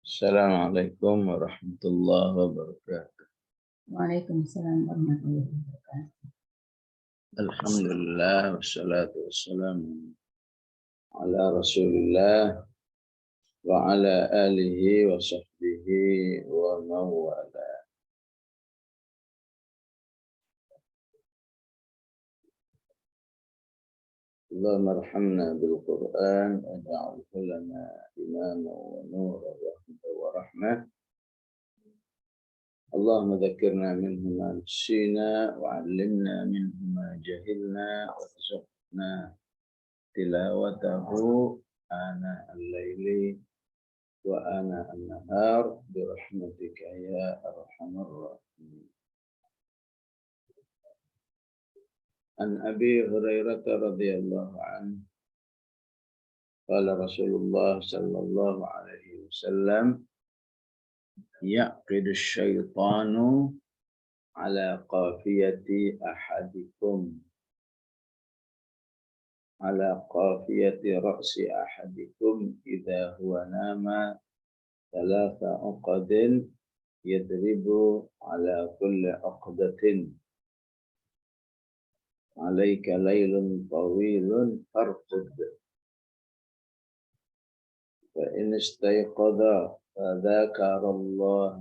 Assalamualaikum warahmatullahi wabarakatuh. Waalaikumsalam warahmatullahi wabarakatuh. Alhamdulillah wassalatu wassalamu ala Rasulillah wa ala alihi wa sahbihi wa mawala. Allahumma arhamna bil Qur'an waj'alhu lana imama wa nura wa rahmah. اللهم ذكرنا منه ما نسينا وعلمنا منه ما جهلنا وارزقنا تلاوته آناء الليل وآناء النهار برحمتك يا أرحم الراحمين. عن أبي هريرة رضي الله عنه قال رسول الله صلى الله عليه وسلم يعقد الشيطان على قافية أحدكم على قافية رأس أحدكم إذا هو نام 3 عقد يضرب على كل عقدة عليك ليل طويل فارقد فإن استيقظ فذكر الله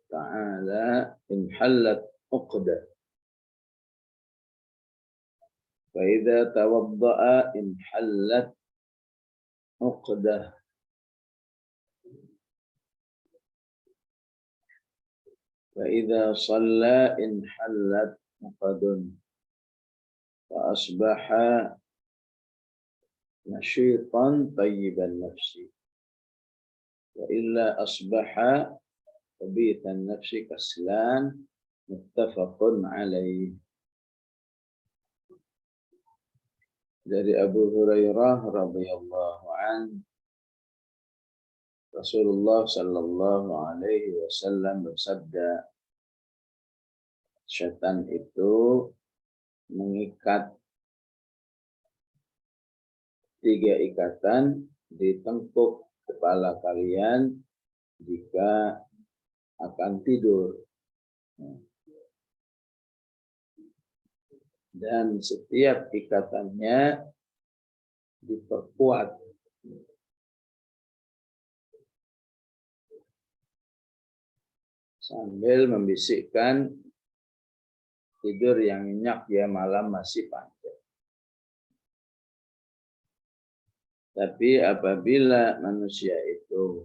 تعالى انحلت عقدة فإذا توضأ انحلت عقدة فإذا صلى انحلت عقد فأصبح نشيطا طيب النفس وإلا أصبح خبيث النفس كسلان متفق عليه. Dari Abu Hurairah radhiyallahu an, Rasulullah sallallahu alaihi wasallam bersabda, syaitan itu mengikat 3 ikatan di tengkuk kepala kalian jika akan tidur. Dan setiap ikatannya diperkuat sambil membisikkan tidur yang nyenyak ya, malam masih panjang. Tapi apabila manusia itu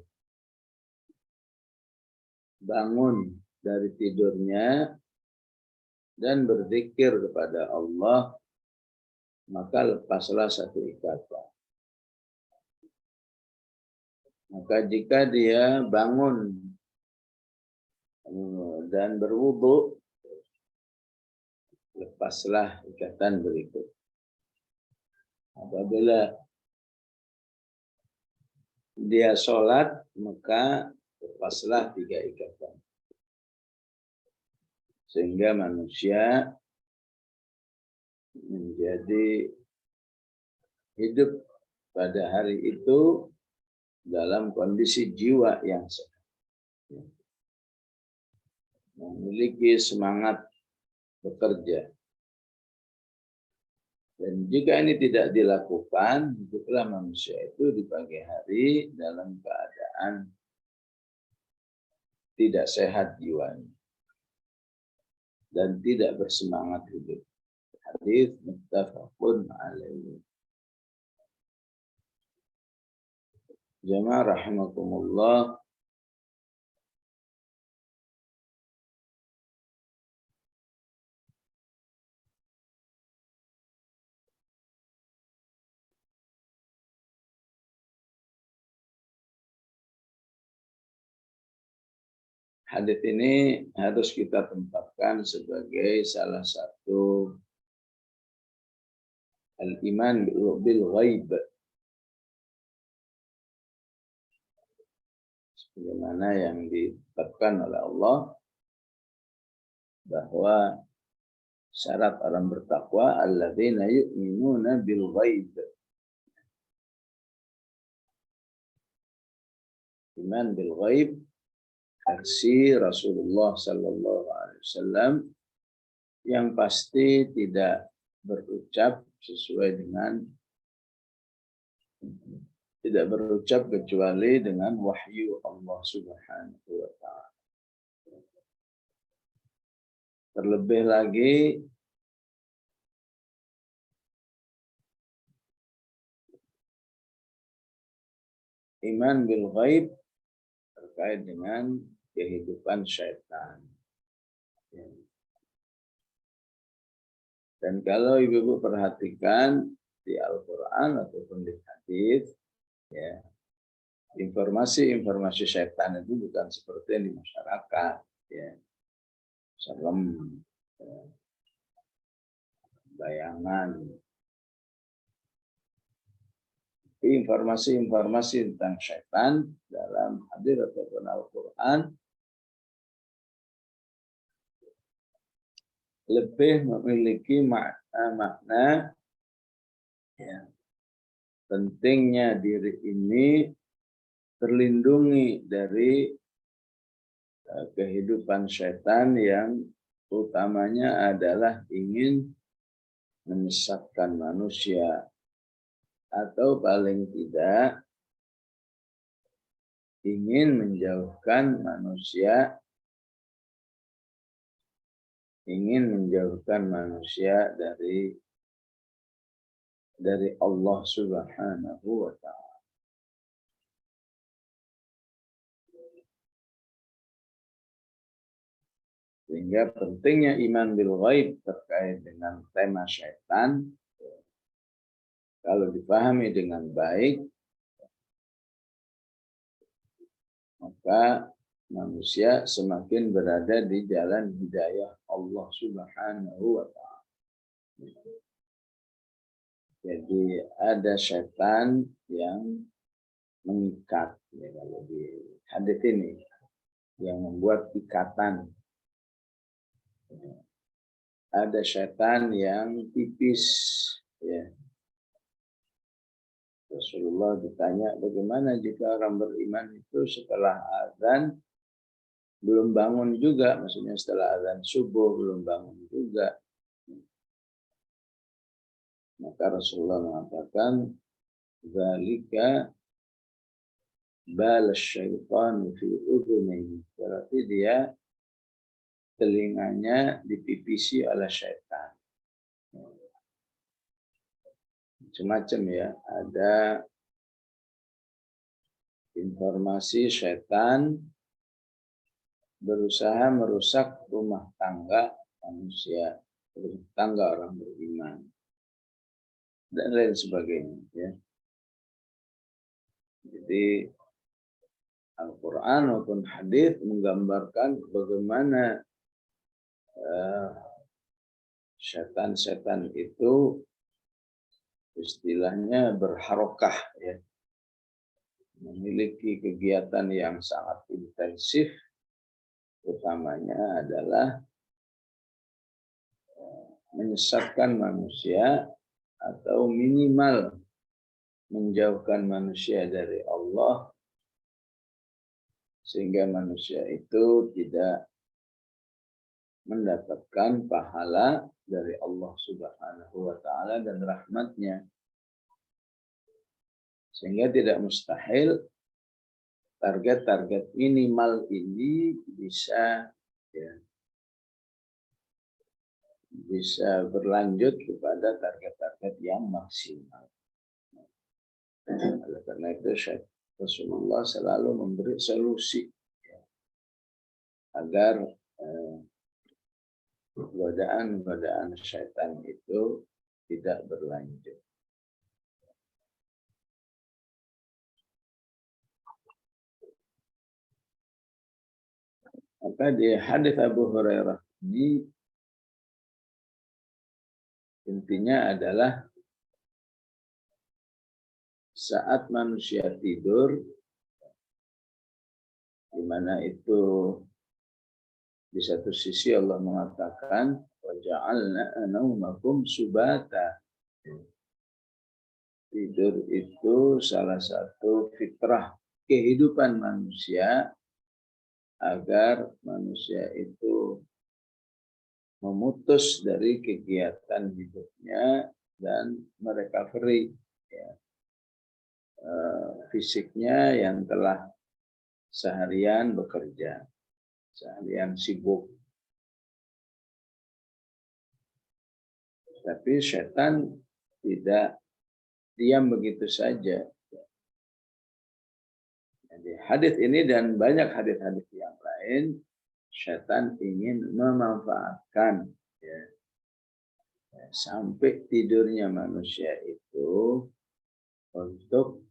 bangun dari tidurnya dan berzikir kepada Allah, maka lepaslah 1 ikatan. Maka jika dia bangun dan berwudu, lepaslah ikatan berikut. Apabila dia sholat, maka lepaslah 3 ikatan. Sehingga manusia menjadi hidup pada hari itu dalam kondisi jiwa yang sehat, memiliki semangat bekerja. Dan jika ini tidak dilakukan, hiduplah manusia itu di pagi hari dalam keadaan tidak sehat jiwanya dan tidak bersemangat hidup. Hadis muttafaqun alaihi. Jamaah rahimakumullah. Hadis ini harus kita tempatkan sebagai salah satu al-iman bil ghaib. Sebagaimana yang ditetapkan oleh Allah bahwa syarat orang bertakwa alladzina yu'minuna bil ghaib. Iman bil ghaib versi Rasulullah Sallallahu Alaihi Wasallam yang pasti tidak berucap sesuai dengan tidak berucap kecuali dengan wahyu Allah Subhanahu wa Ta'ala. Terlebih lagi iman bil ghaib terkait dengan kehidupan syaitan. Dan kalau ibu-ibu perhatikan di Al-Quran ataupun di hadis, ya, informasi-informasi syaitan itu bukan seperti yang di masyarakat, ya, serem, ya, bayangan. Informasi-informasi tentang syaitan dalam hadis ataupun Al-Quran lebih memiliki makna ya, pentingnya diri ini terlindungi dari kehidupan syaitan yang utamanya adalah ingin menyesatkan manusia atau paling tidak ingin menjauhkan manusia dari Allah Subhanahu wa Ta'ala. Sehingga pentingnya iman bil ghaib terkait dengan tema syaitan kalau dipahami dengan baik, maka manusia semakin berada di jalan hidayah Allah Subhanahu wa Ta'ala. Jadi ada syaitan yang mengikat, ya, kalau di hadits ini, yang membuat ikatan. Ada syaitan yang tipis, ya. Rasulullah ditanya, bagaimana jika orang beriman itu setelah azan belum bangun juga, maksudnya setelah azan subuh belum bangun juga. Maka Rasulullah mengatakan, zalika balas syaitan fi udhunihi. Berarti dia telinganya dipipisi oleh syaitan. Macam-macam ya, ada informasi syaitan berusaha merusak rumah tangga manusia, rumah tangga orang beriman, dan lain sebagainya. Ya. Jadi Al-Quran maupun hadis menggambarkan bagaimana syaitan-syaitan itu istilahnya berharokah, ya, memiliki kegiatan yang sangat intensif, utamanya adalah menyesatkan manusia atau minimal menjauhkan manusia dari Allah sehingga manusia itu tidak mendapatkan pahala dari Allah Subhanahu wa Ta'ala dan rahmatnya. Sehingga tidak mustahil target-target minimal ini bisa, ya, bisa berlanjut kepada target-target yang maksimal. Oleh karena itu Rasulullah selalu memberi solusi, ya, agar godaan-godaan syaitan itu tidak berlanjut. Maka di hadis Abu Hurairah ini intinya adalah saat manusia tidur, di mana itu di satu sisi Allah mengatakan wa ja'alna naumakum subata. Tidur itu salah satu fitrah kehidupan manusia agar manusia itu memutus dari kegiatan hidupnya dan merecovery ya, fisiknya yang telah seharian bekerja, seharian sibuk. Tapi setan tidak diam begitu saja. Jadi hadis ini dan banyak hadis-hadis yang lain, setan ingin memanfaatkan ya, sampai tidurnya manusia itu untuk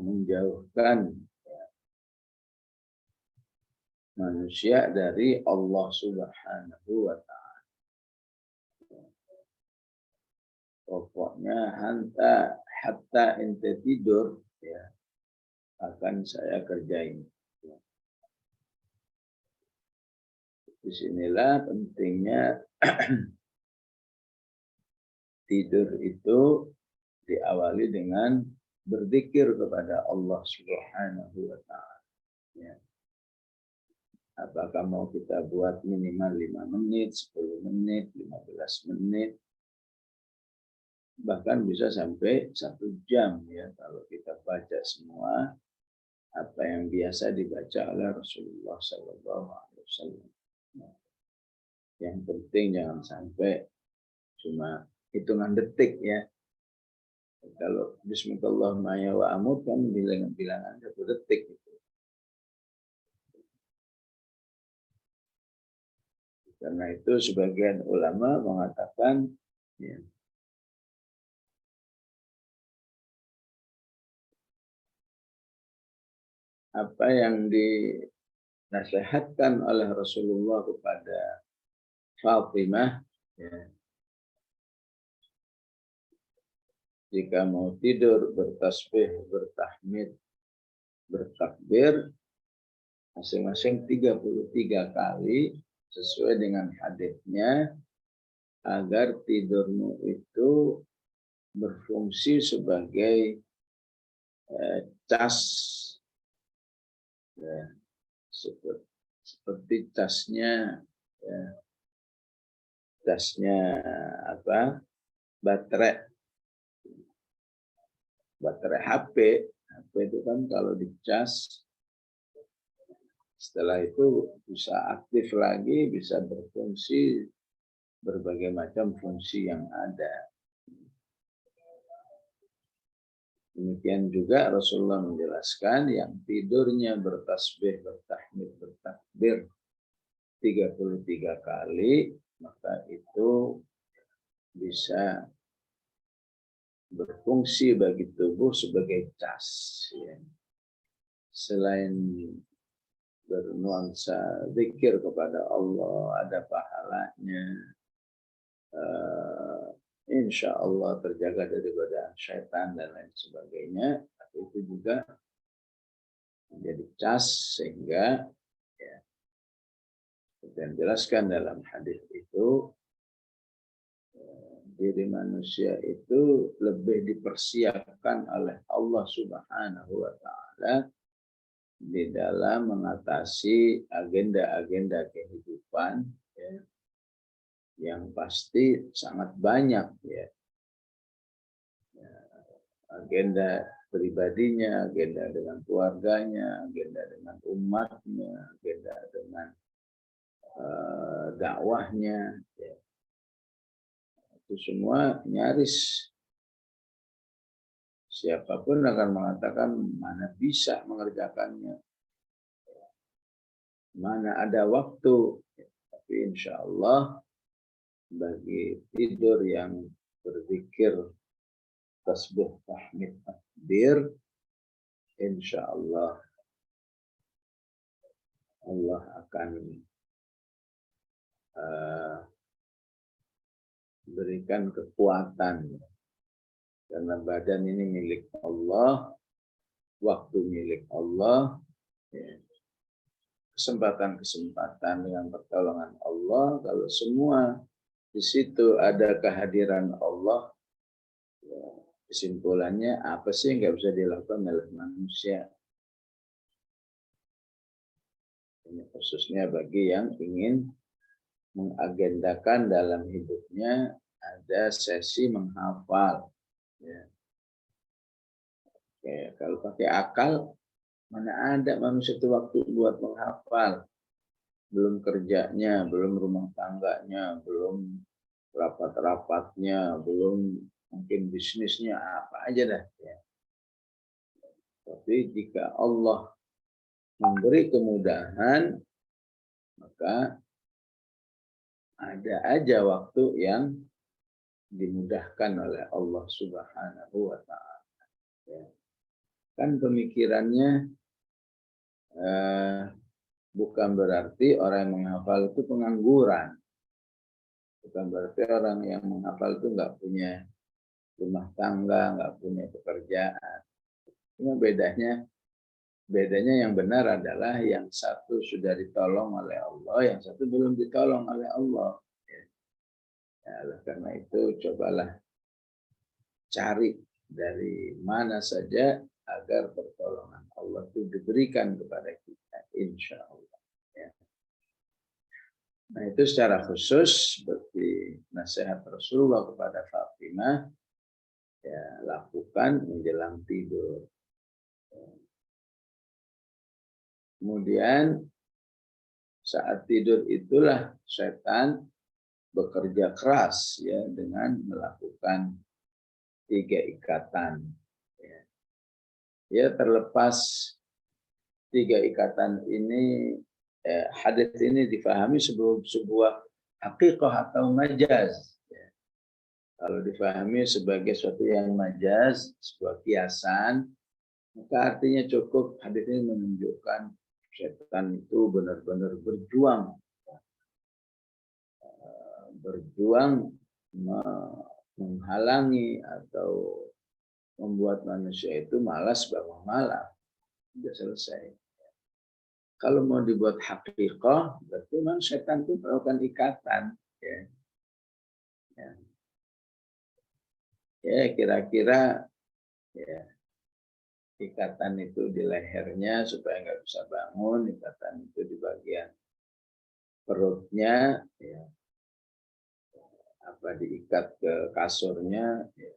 menjauhkan manusia dari Allah Subhanahu wa Ta'ala. Pokoknya hatta ente tidur ya akan saya kerjain. Disinilah pentingnya tidur itu diawali dengan berzikir kepada Allah Subhanahu wa Ta'ala. Ya. Apakah mau kita buat minimal 5 menit, 10 menit, 15 menit, bahkan bisa sampai 1 jam ya kalau kita baca semua apa yang biasa dibaca oleh Rasulullah SAW. Yang penting jangan sampai cuma hitungan detik ya. Kalau Bismillahirrahmanirrahim wa amut kan bilangan 1 detik gitu. Karena itu sebagian ulama mengatakan ya, apa yang dinasihatkan oleh Rasulullah kepada Fatimah ya, jika mau tidur bertasbih, bertahmid, bertakbir masing-masing 33 kali sesuai dengan hadisnya agar tidurmu itu berfungsi sebagai cas ya, seperti casnya ya, apa baterai HP itu kan kalau dicas setelah itu bisa aktif lagi, bisa berfungsi berbagai macam fungsi yang ada. Demikian juga Rasulullah menjelaskan yang tidurnya bertasbih, bertahmid, bertakbir 33 kali, maka itu bisa berfungsi bagi tubuh sebagai cas. Ya. Selain bernuansa zikir kepada Allah, ada pahalanya. Insya Allah terjaga dari godaan syaitan dan lain sebagainya. Tapi itu juga menjadi cas sehingga ya, seperti yang dijelaskan dalam hadis itu diri manusia itu lebih dipersiapkan oleh Allah Subhanahu wa Ta'ala di dalam mengatasi agenda-agenda kehidupan ya, yang pasti sangat banyak ya. Agenda pribadinya, agenda dengan keluarganya, agenda dengan umatnya, agenda dengan dakwahnya ya. Itu semua nyaris siapapun akan mengatakan mana bisa mengerjakannya, mana ada waktu. Tapi insya Allah bagi tidur yang berzikir, tasbih, tahmid, takbir, insya Allah Allah akan berikan kekuatan. Karena badan ini milik Allah, waktu milik Allah, kesempatan-kesempatan dengan pertolongan Allah. Kalau semua di situ ada kehadiran Allah, kesimpulannya apa sih yang nggak bisa dilakukan oleh manusia? Ini khususnya bagi yang ingin mengagendakan dalam hidupnya ada sesi menghafal. Ya. Oke, kalau pakai akal, mana ada manusia itu waktu buat menghafal. Belum kerjanya, belum rumah tangganya, belum rapat-rapatnya, belum mungkin bisnisnya, apa aja dah. Ya. Tapi jika Allah memberi kemudahan, maka ada aja waktu yang dimudahkan oleh Allah Subhanahu wa Ta'ala. Ya. Kan pemikirannya bukan berarti orang yang menghafal itu pengangguran. Bukan berarti orang yang menghafal itu nggak punya rumah tangga, nggak punya pekerjaan. Cuma bedanya yang benar adalah yang satu sudah ditolong oleh Allah, yang satu belum ditolong oleh Allah. Ya, karena itu cobalah cari dari mana saja agar pertolongan Allah itu diberikan kepada kita, insya Allah. Ya. Nah itu secara khusus seperti nasihat Rasulullah kepada Fatimah, ya lakukan menjelang tidur. Kemudian saat tidur itulah setan bekerja keras ya dengan melakukan 3 ikatan. Ya terlepas 3 ikatan ini, hadis ini difahami sebuah hakikah atau majaz. Ya. Kalau difahami sebagai sesuatu yang majaz, sebuah kiasan, maka artinya cukup hadis ini menunjukkan setan itu benar-benar berjuang menghalangi atau membuat manusia itu malas bangun malam. Sudah selesai. Kalau mau dibuat hakikah, berarti memang setan itu melakukan ikatan. Ya kira-kira ya, ikatan itu di lehernya supaya nggak bisa bangun, ikatan itu di bagian perutnya, ya, apa diikat ke kasurnya, ya.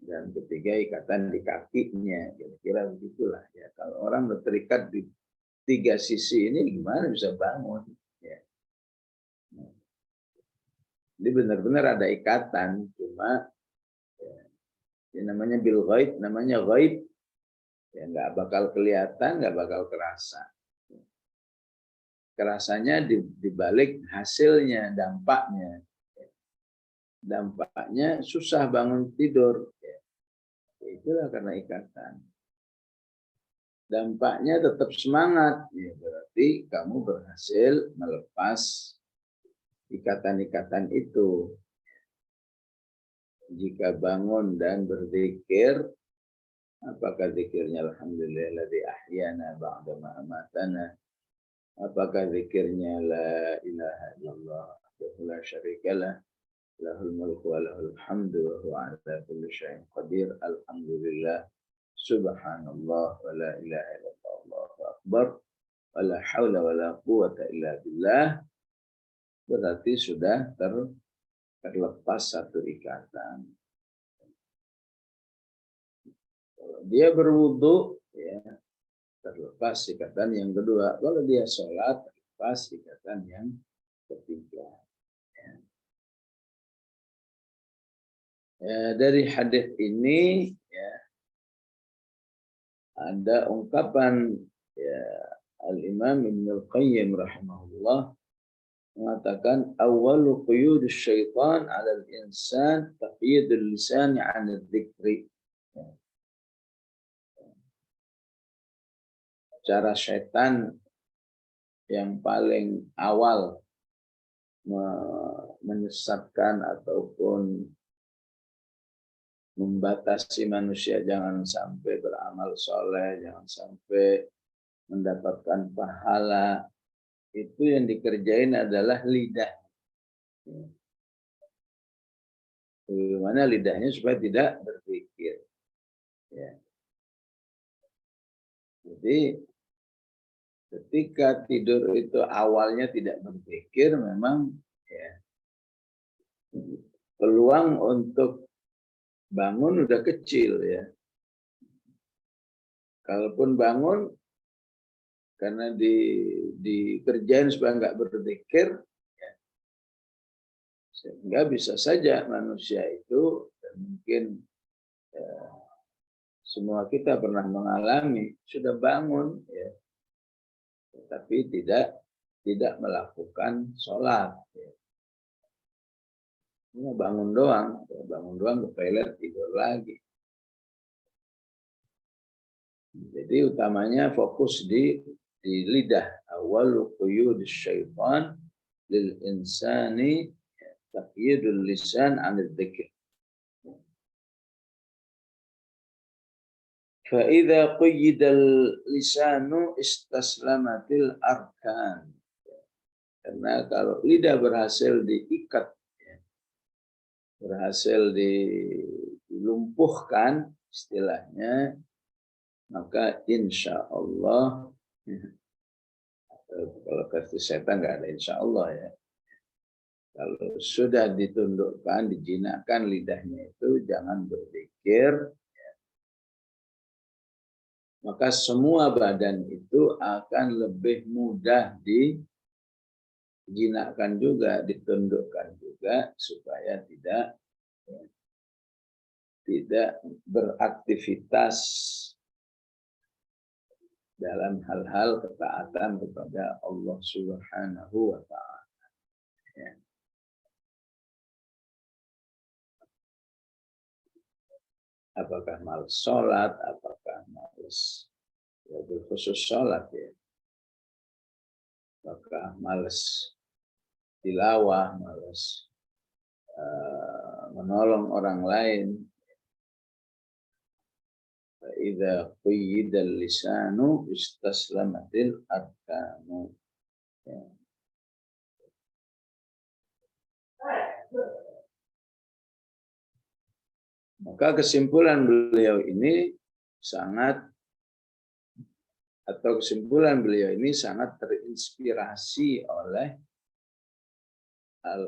Dan ketiga ikatan di kakinya, kira-kira begitulah ya. Kalau orang terikat di 3 sisi ini gimana bisa bangun? Ya. Jadi benar-benar ada ikatan, cuma ya, namanya bil ghaib, namanya ghaib, ya nggak bakal kelihatan, nggak bakal kerasa. Kerasanya di balik hasilnya, dampaknya. Dampaknya susah bangun tidur. Itulah karena ikatan. Dampaknya tetap semangat. Ya, berarti kamu berhasil melepas ikatan-ikatan itu. Jika bangun dan berzikir, apakah zikirnya alhamdulillahilladzi ahyana ba'da ma amatana? Apakah zikirnya la ilaha illallah wahdahu la syarikalah lahul mulku wa lahul hamdu wa huwa ala kulli syai'in qadir. Alhamdulillah subhanallah wa la ilaha illallah Allahu akbar wa la haula wa la quwwata illa billah. Berarti sudah terlepas satu ikatan. Kalau dia berwudu, ya terlepas ikatan yang kedua. Kalau dia sholat, terlepas ikatan yang ketiga. Ya, dari hadis ini ya, ada ungkapan ya, Al-Imam Ibn Al-Qayyim rahimahullah mengatakan awwalu quyudus syaitan 'ala al-insan taqyidul lisan 'an adz-dzikri. Cara setan yang paling awal menyesatkan ataupun membatasi manusia jangan sampai beramal soleh, jangan sampai mendapatkan pahala, itu yang dikerjain adalah lidah. Bagaimana lidahnya supaya tidak berpikir. Ya. Jadi ketika tidur itu awalnya tidak berzikir, memang ya, peluang untuk bangun udah kecil ya. Kalaupun bangun karena dikerjain supaya nggak berzikir, ya, sehingga bisa saja manusia itu, dan mungkin ya, semua kita pernah mengalami, sudah bangun ya, tapi tidak melakukan sholat. Ya. Bangun doang ke toilet, tidur lagi. Jadi utamanya fokus di lidah. Awalu quyudus syaitan lil insani taqyidul lisan 'anil dzikr. Fa idza quyidal lisanu istaslamatil arkan. Karena kalau lidah berhasil diikat, berhasil dilumpuhkan istilahnya, maka insya Allah, kalau kata setan nggak ada insya Allah ya. Kalau sudah ditundukkan, dijinakkan lidahnya itu jangan berzikir, maka semua badan itu akan lebih mudah dijinakkan juga, ditundukkan juga, supaya tidak beraktivitas dalam hal-hal ketaatan kepada Allah Subhanahu wa Ta'ala. Ya. Apakah malas sholat, apakah malas ya, khusus sholat ya, apakah malas tilawah, malas menolong orang lain. Idza quyidal lisanu istaslamatil arkanu. Ya. Maka kesimpulan beliau ini sangat terinspirasi oleh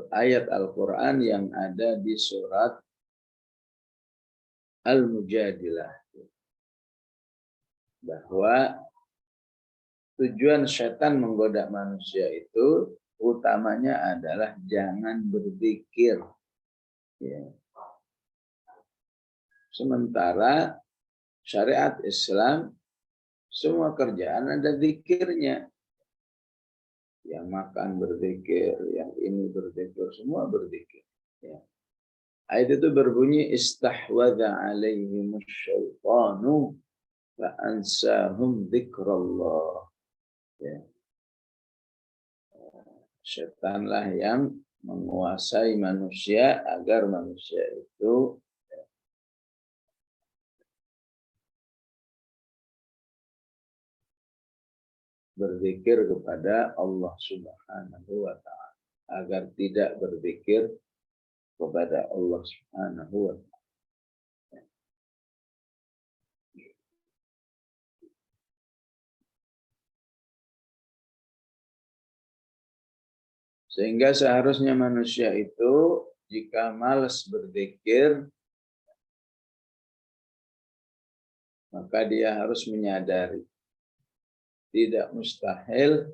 ayat Al-Quran yang ada di surat Al-Mujadilah. Bahwa tujuan setan menggoda manusia itu utamanya adalah jangan berzikir. Ya. Sementara syariat Islam semua kerjaan ada zikirnya. Yang makan berzikir, yang ini berzikir, semua berzikir. Ya. Ayat itu berbunyi istahwadza alaihimus syaitanu fa ansahum dzikrallah. Ya. Setanlah yang menguasai manusia agar manusia itu berzikir kepada Allah Subhanahu wa Ta'ala, agar tidak berzikir kepada Allah Subhanahu wa Ta'ala. Sehingga seharusnya manusia itu jika malas berzikir, maka dia harus menyadari tidak mustahil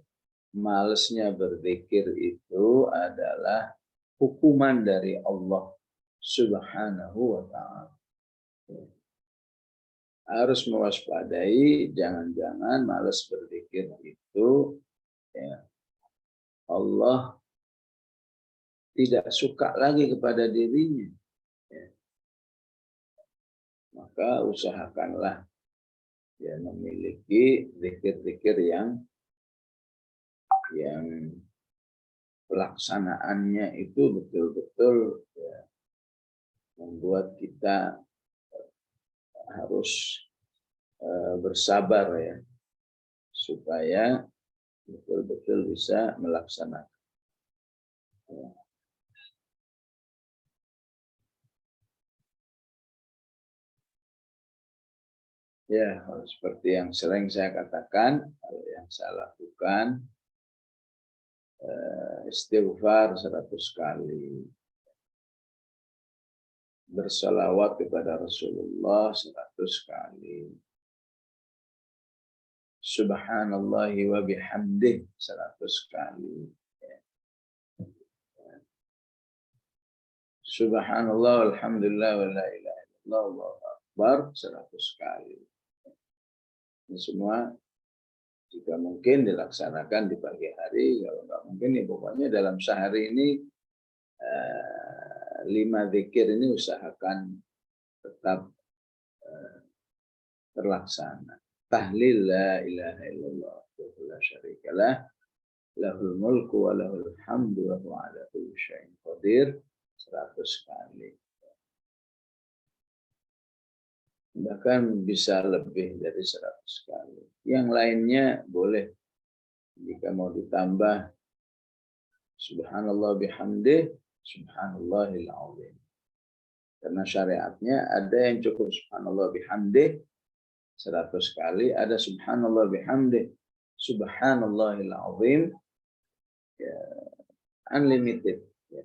malasnya berzikir itu adalah hukuman dari Allah Subhanahu wa Ta'ala. Harus mewaspadai, jangan-jangan malas berzikir itu ya, Allah tidak suka lagi kepada dirinya. Ya. Maka usahakanlah ya memiliki zikir-zikir yang pelaksanaannya itu betul-betul ya, membuat kita harus bersabar ya, supaya betul-betul bisa melaksanakan. Ya. Ya, seperti yang sering saya katakan, yang saya lakukan, istighfar 100 kali, bersalawat kepada Rasulullah 100 kali, subhanallahi wa bihamdih 100 kali, subhanallah walhamdulillah wa la ilaha illallah wallahu akbar 100 kali. Ini semua jika mungkin dilaksanakan di pagi hari, kalau nggak mungkin ya pokoknya dalam sehari ini 5 zikir ini usahakan tetap terlaksana. Tahlil la ilaha illallah wa la syarikalah, lahul mulku wa lahul hamdu wa huwa ala kulli syai'in qadir 100 kali. Bahkan bisa lebih dari 100 kali. Yang lainnya boleh jika mau ditambah subhanallah bihamdih, subhanallahil azim. Karena syariatnya ada yang cukup subhanallah bihamdih 100 kali, ada subhanallah bihamdih, subhanallahil azim, ya, unlimited. Ya.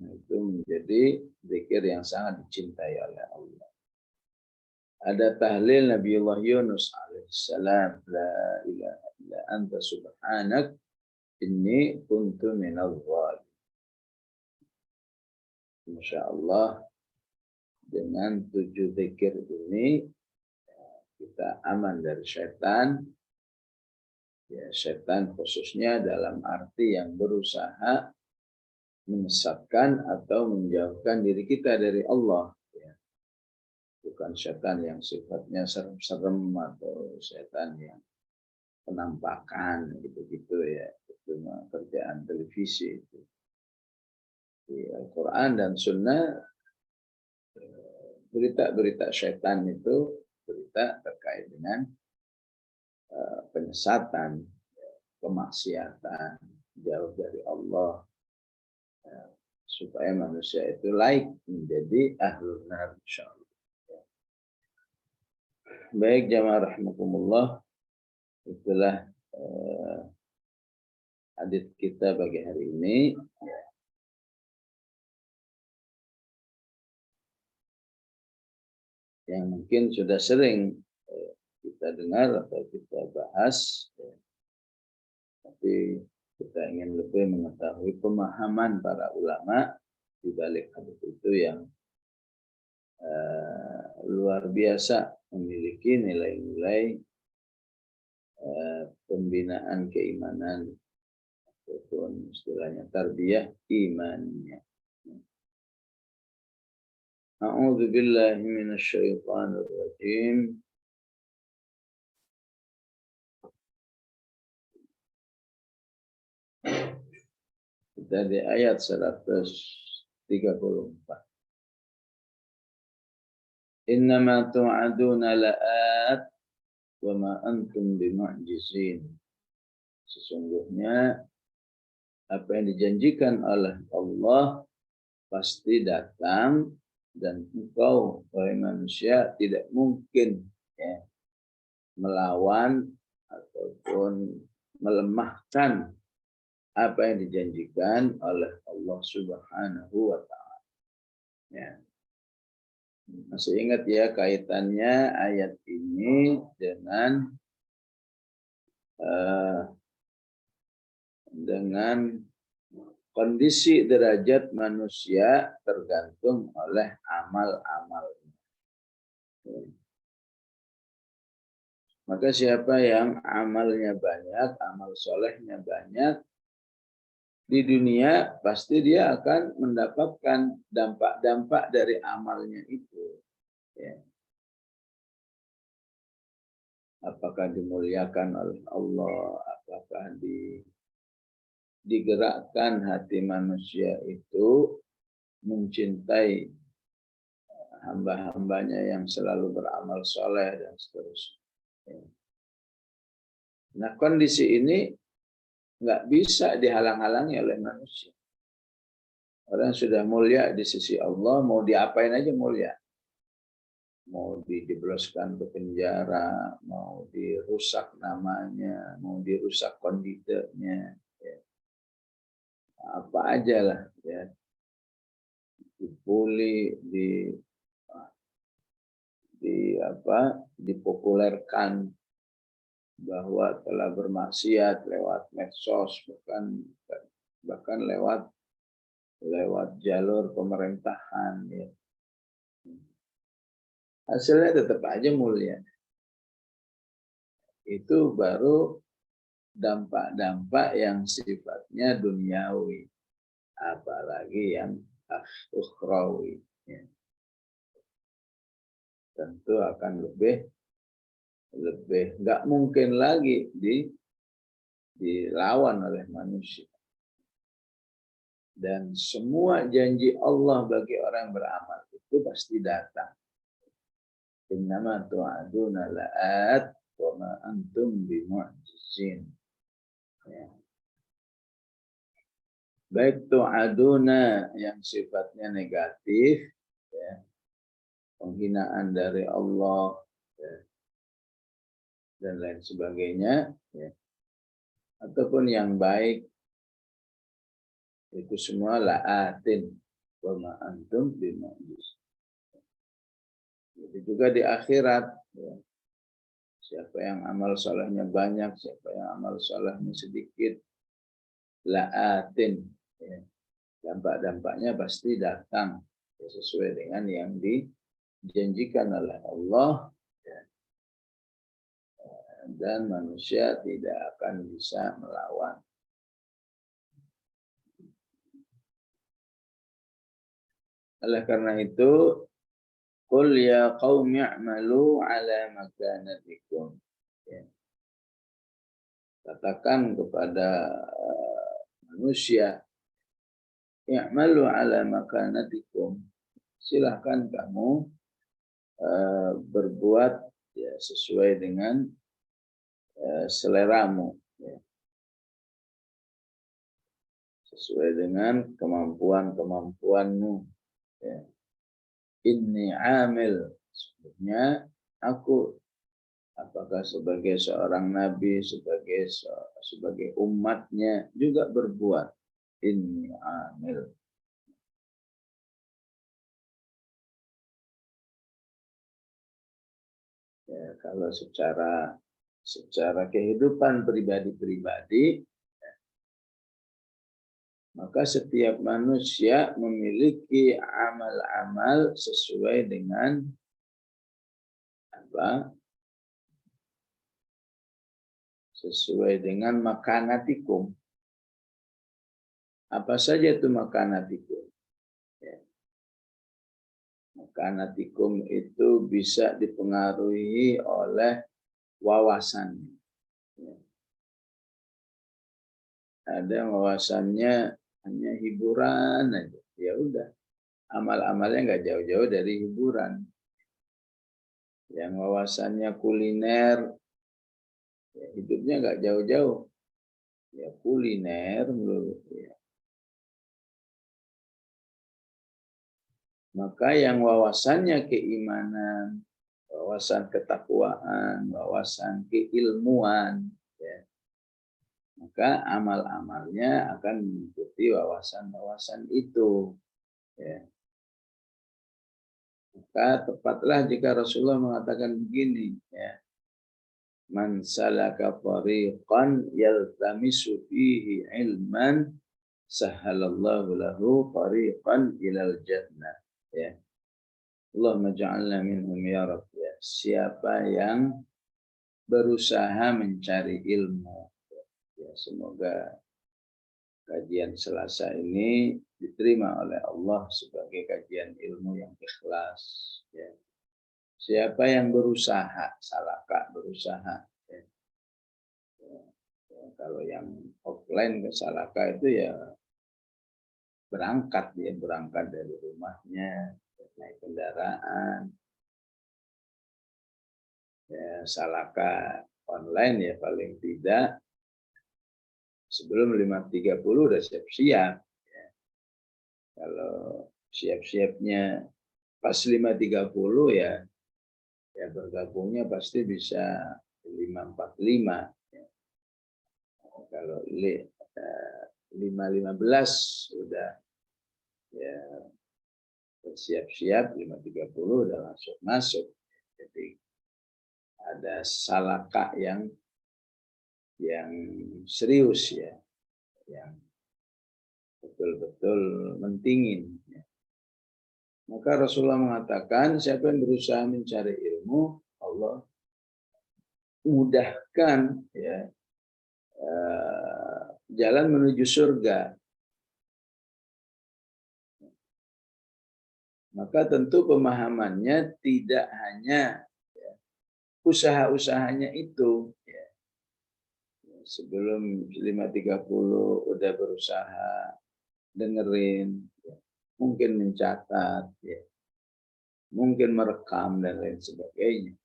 Nah, itu menjadi zikir yang sangat dicintai oleh Allah. Ada tahlil Nabiullah Yunus alaihissalam, la ilaha illa anta subhanak inni kuntu minadh dhalimin. Masya Allah, dengan 7 zikir ini kita aman dari setan. Ya, setan khususnya dalam arti yang berusaha menyesatkan atau menjauhkan diri kita dari Allah. Ya. Bukan setan yang sifatnya serem-serem atau setan yang penampakan gitu-gitu ya. Itu kerjaan televisi itu. Di Al-Quran dan Sunnah, berita-berita setan itu berita terkait dengan penyesatan, kemaksiatan, jauh dari Allah, supaya manusia itu laik menjadi ahlul nar insyaallah. Baik jamaah rahimakumullah, itulah hadits kita bagi hari ini. Yang mungkin sudah sering kita dengar atau kita bahas, tapi kita ingin lebih mengetahui pemahaman para ulama di balik hadits itu yang luar biasa, memiliki nilai-nilai pembinaan keimanan ataupun istilahnya tarbiyah imannya. A'udzu billahi minasy syaithanir rajim. Kita di ayat 134. Innama tu'aduna la'at wa ma antum bimu'jizin. Sesungguhnya apa yang dijanjikan oleh Allah pasti datang, dan engkau wahai manusia tidak mungkin ya, melawan ataupun melemahkan apa yang dijanjikan oleh Allah Subhanahu wa taala. Ya. Masih ingat ya kaitannya ayat ini dengan kondisi derajat manusia tergantung oleh amal-amalnya. Maka siapa yang amalnya banyak, amal solehnya banyak, di dunia pasti dia akan mendapatkan dampak-dampak dari amalnya itu. Ya. Apakah dimuliakan oleh Allah, apakah digerakkan hati manusia itu mencintai hamba-hambanya yang selalu beramal soleh dan seterusnya. Nah kondisi ini nggak bisa dihalang-halangi oleh manusia. Orang sudah mulia di sisi Allah, mau diapain aja mulia. mau dijebloskan ke penjara, mau dirusak namanya, mau dirusak konditornya, ya. Apa aja lah, ya, dibully, dipopulerkan bahwa telah bermaksiat lewat medsos, bahkan lewat jalur pemerintahan, ya. Hasilnya tetap aja mulia. Itu baru dampak-dampak yang sifatnya duniawi, apalagi yang ukhrawi, ya. Tentu akan lebih nggak mungkin lagi dilawan oleh manusia. Dan semua janji Allah bagi orang yang beramal itu pasti datang. Innama tu'aduna la'at wa ma antum bimu'jizin. Ya. Baik tu'aduna yang sifatnya negatif, ya, penghinaan dari Allah, ya, dan lain sebagainya, ya, ataupun yang baik, itu semua la'atin wa ma antum bimu'jizin. Jadi juga di akhirat, ya, siapa yang amal solehnya banyak, siapa yang amal solehnya sedikit, la'atin, ya, dampak-dampaknya pasti datang, ya, sesuai dengan yang dijanjikan oleh Allah, ya, dan manusia tidak akan bisa melawan. Oleh karena itu, qul ya qaumi i'malu ala makanatikum. Ya. Katakan kepada manusia, i'malu ala makanatikum. Silahkan kamu berbuat, ya, sesuai dengan seleramu, ya. Sesuai dengan kemampuanmu. Ya. Inni amil, sebenarnya aku, apakah sebagai seorang nabi, sebagai umatnya juga berbuat. Inni amil. Ya, kalau secara kehidupan pribadi-pribadi, maka setiap manusia memiliki amal-amal sesuai dengan apa? Sesuai dengan makanatikum. Apa saja itu makanatikum? Ya. Makanatikum itu bisa dipengaruhi oleh wawasan. Ya. Ada wawasannya hanya hiburan aja. Ya udah, amal-amalnya nggak jauh-jauh dari hiburan. Yang wawasannya kuliner, ya hidupnya nggak jauh-jauh. Ya kuliner menurut ya. Maka yang wawasannya keimanan, wawasan ketakwaan, wawasan keilmuan, ya, maka amal-amalnya akan mengikuti wawasan-wawasan itu. Ya. Maka tepatlah jika Rasulullah mengatakan begini, ya, man salaka tariqan yaltamisu fihi ilman sahhalallahu lahu tariqan ilal jannah. Ya. Allahumma ja'alna minhum ya Rabb. Ya. Siapa yang berusaha mencari ilmu, ya, semoga kajian Selasa ini diterima oleh Allah sebagai kajian ilmu yang ikhlas. Ya. Siapa yang berusaha, salaka berusaha. Ya. Ya. Kalau yang offline ke salaka itu ya berangkat, dia berangkat dari rumahnya, naik kendaraan. Ya, salaka online ya paling tidak sebelum 5.30 udah siap-siap. Ya. Kalau siap-siapnya pas 5.30 ya Ya bergabungnya pasti bisa 545. Ya. Kalau 515 sudah ya bersiap-siap, 530 udah langsung masuk. Jadi ada salaka yang serius ya, yang betul-betul mentingin. Ya. Maka Rasulullah mengatakan, siapa yang berusaha mencari ilmu, Allah mudahkan ya jalan menuju surga. Maka tentu pemahamannya tidak hanya ya, usaha-usahanya itu. Ya. Sebelum 530 udah berusaha dengerin, ya. Mungkin mencatat, ya. Mungkin merekam dan lain sebagainya.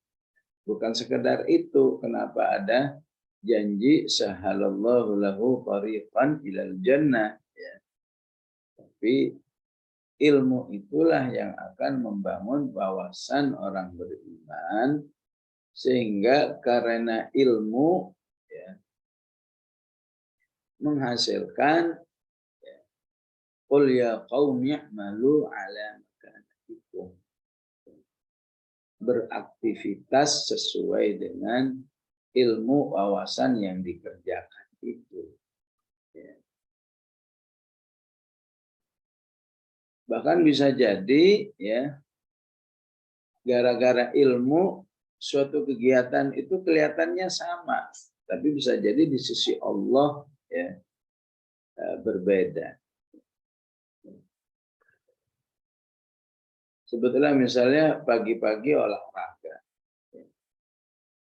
Bukan sekedar itu, kenapa ada janji sahalallahu lahu tariqan ilal jannah. Ya. Tapi ilmu itulah yang akan membangun wawasan orang beriman, sehingga karena ilmu ya, menghasilkan ya, qul ya qaumi i'malu ala makanatikum, beraktivitas sesuai dengan ilmu wawasan yang dikerjakan itu. Ya. Bahkan bisa jadi ya gara-gara ilmu suatu kegiatan itu kelihatannya sama, tapi bisa jadi di sisi Allah ya berbeda. Sebetulnya misalnya pagi-pagi olahraga.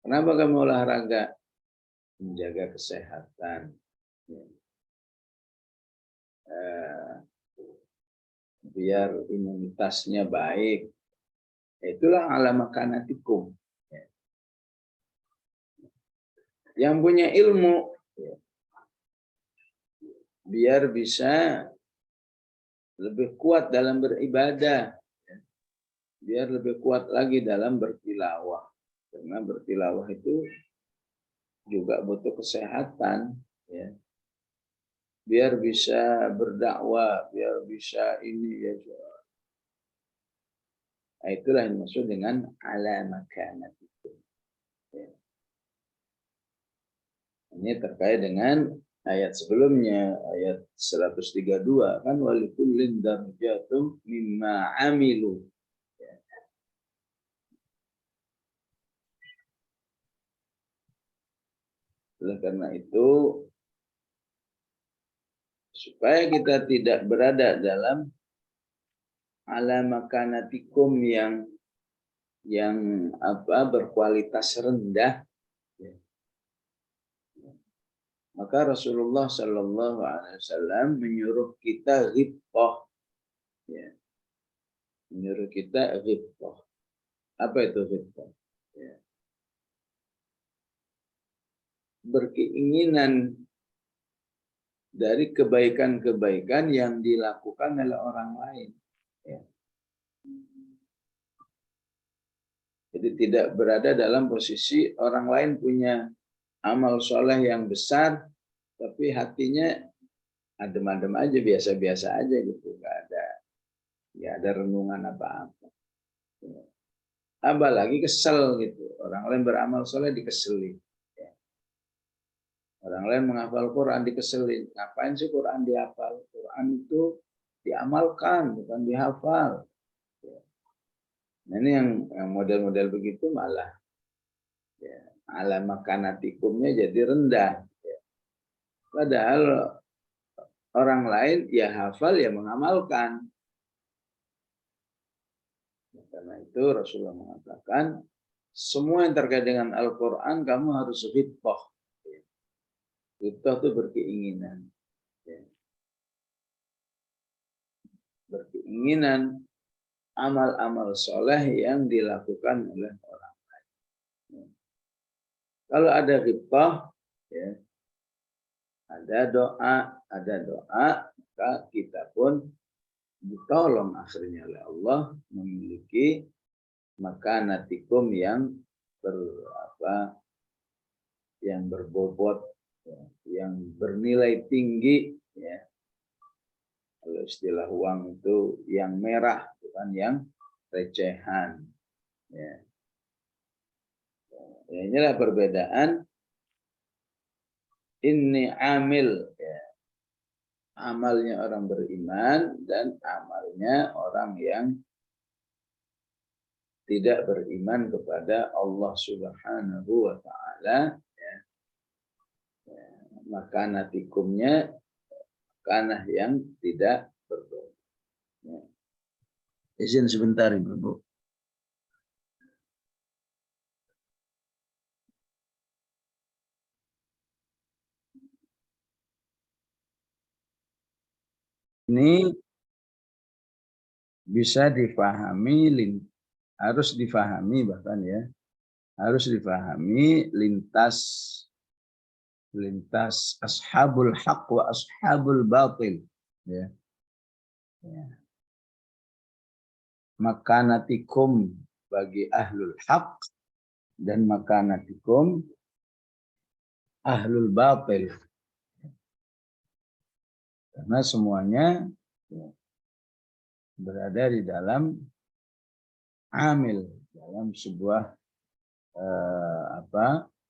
Kenapa kamu olahraga? Menjaga kesehatan. Biar imunitasnya baik. Itulah ala makanatikum. Yang punya ilmu biar bisa lebih kuat dalam beribadah. Biar lebih kuat lagi dalam bertilawah. Karena bertilawah itu juga butuh kesehatan. Ya. Biar bisa berdakwah, biar bisa ini. Ya. Nah, itulah yang dimaksud dengan ala makanatikum. Ya. Ini terkait dengan ayat sebelumnya, ayat 132 kan walikullin darajatun mimma amilu. Oleh karena itu, supaya kita tidak berada dalam ala makanatikum yang berkualitas rendah, maka Rasulullah Shallallahu Alaihi Wasallam menyuruh kita ghibthah, ya. Menyuruh kita ghibthah. Apa itu ghibthah? Ya. Berkeinginan dari kebaikan-kebaikan yang dilakukan oleh orang lain. Ya. Jadi tidak berada dalam posisi orang lain punya amal soleh yang besar, tapi hatinya adem-adem aja, biasa-biasa aja gitu, nggak ada renungan apa-apa. Apalagi kesel gitu, orang lain beramal soleh dikeselin. Orang lain menghafal Quran dikeselin. Ngapain sih Quran dihafal? Quran itu diamalkan, bukan dihafal. Nah, ini yang model-model begitu malah ya, ala makanatikumnya jadi rendah. Ya. Padahal orang lain ya hafal ya mengamalkan. Karena itu Rasulullah mengatakan semua yang terkait dengan Al-Quran kamu harus ghibthah. Ghibthah itu berkeinginan. Berkeinginan amal-amal soleh yang dilakukan oleh orang lain. Kalau ada ghibthah, ya, ada doa, maka kita pun ditolong akhirnya oleh Allah memiliki makanatikum yang yang berbobot, ya, yang bernilai tinggi, ya. Kalau istilah uang itu yang merah, bukan yang recehan. Ya. Ya, inilah perbedaan. Ini amil, ya. Amalnya orang beriman dan amalnya orang yang tidak beriman kepada Allah Subhanahu wa Ta'ala. Ya. Ya. Maka natikumnya kanah yang tidak berdoa. Ya. Izin sebentar, Ibu. Ini bisa difahami, harus difahami bahkan ya, harus difahami lintas ashabul haq wa ashabul batil. Ya. Ya. Makanatikum bagi ahlul haq dan makanatikum ahlul batil. Karena semuanya berada di dalam amil, dalam sebuah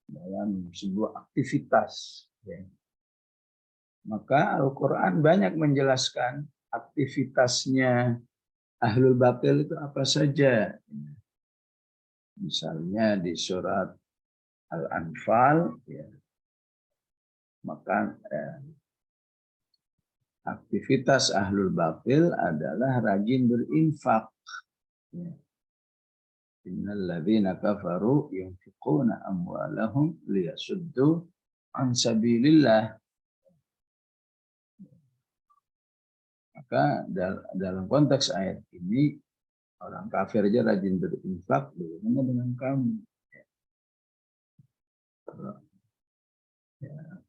dalam sebuah aktivitas. Ya. Maka Al-Quran banyak menjelaskan aktivitasnya ahlul batil itu apa saja. Misalnya di surat Al-Anfal, ya, maka aktivitas ahlul batil adalah rajin berinfak. Ya. Innal ladzina kafaru yunfiquna amwalahum liyasuddu an sabilillah. Maka dalam konteks ayat ini orang kafir aja rajin berinfak, bagaimana dengan kamu? Ya.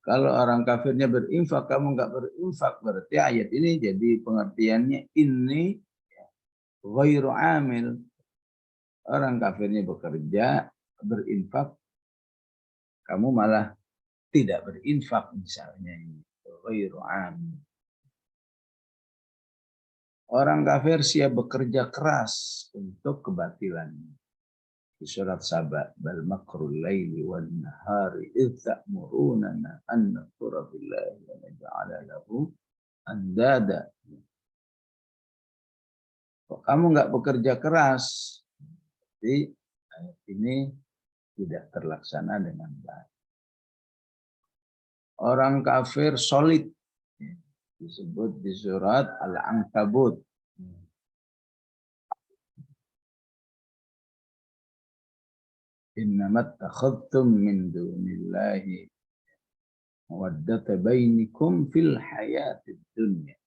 Kalau orang kafirnya berinfak, kamu nggak berinfak, berarti ayat ini jadi pengertiannya ini ghairu amil. Orang kafirnya bekerja, berinfak, kamu malah tidak berinfak misalnya. Ghairu amil. Orang kafir siap bekerja keras untuk kebatilan. Di surat Saba, bal makrul laili wan nahari idz ta'murunana an nakfura billahi wa naj'ala lahu andada. Kok kamu nggak bekerja keras? Jadi ayat ini tidak terlaksana dengan baik. Orang kafir solid disebut di surat Al-Ankabut. Innamat takhadtum min dunillahi mawaddata bainikum fil hayatid dunya.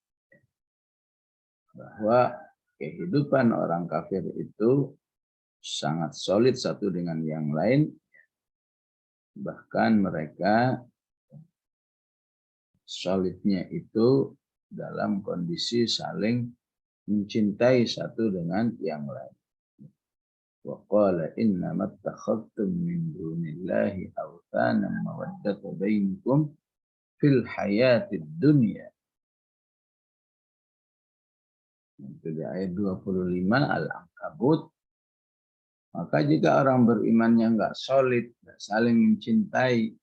Bahwa kehidupan orang kafir itu sangat solid satu dengan yang lain. Bahkan mereka solidnya itu dalam kondisi saling mencintai satu dengan yang lain. Wa qala innamat takhadtum min dunillahi awthanan mawaddata bainakum fil hayatid dunya. Itu di ayat 25 Al-Ankabut. Maka jika orang berimannya enggak solid, enggak saling mencintai,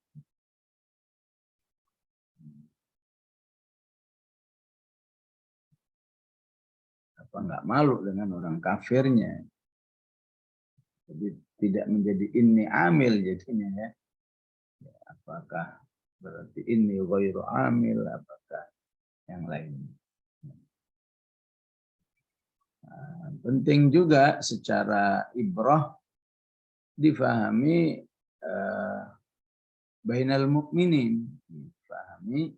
apa enggak malu dengan orang kafirnya? Jadi tidak menjadi ini amil jadinya ya. Apakah berarti ini ghairu amil, apakah yang lain? Nah, penting juga secara ibrah difahami bainal mukminin, difahami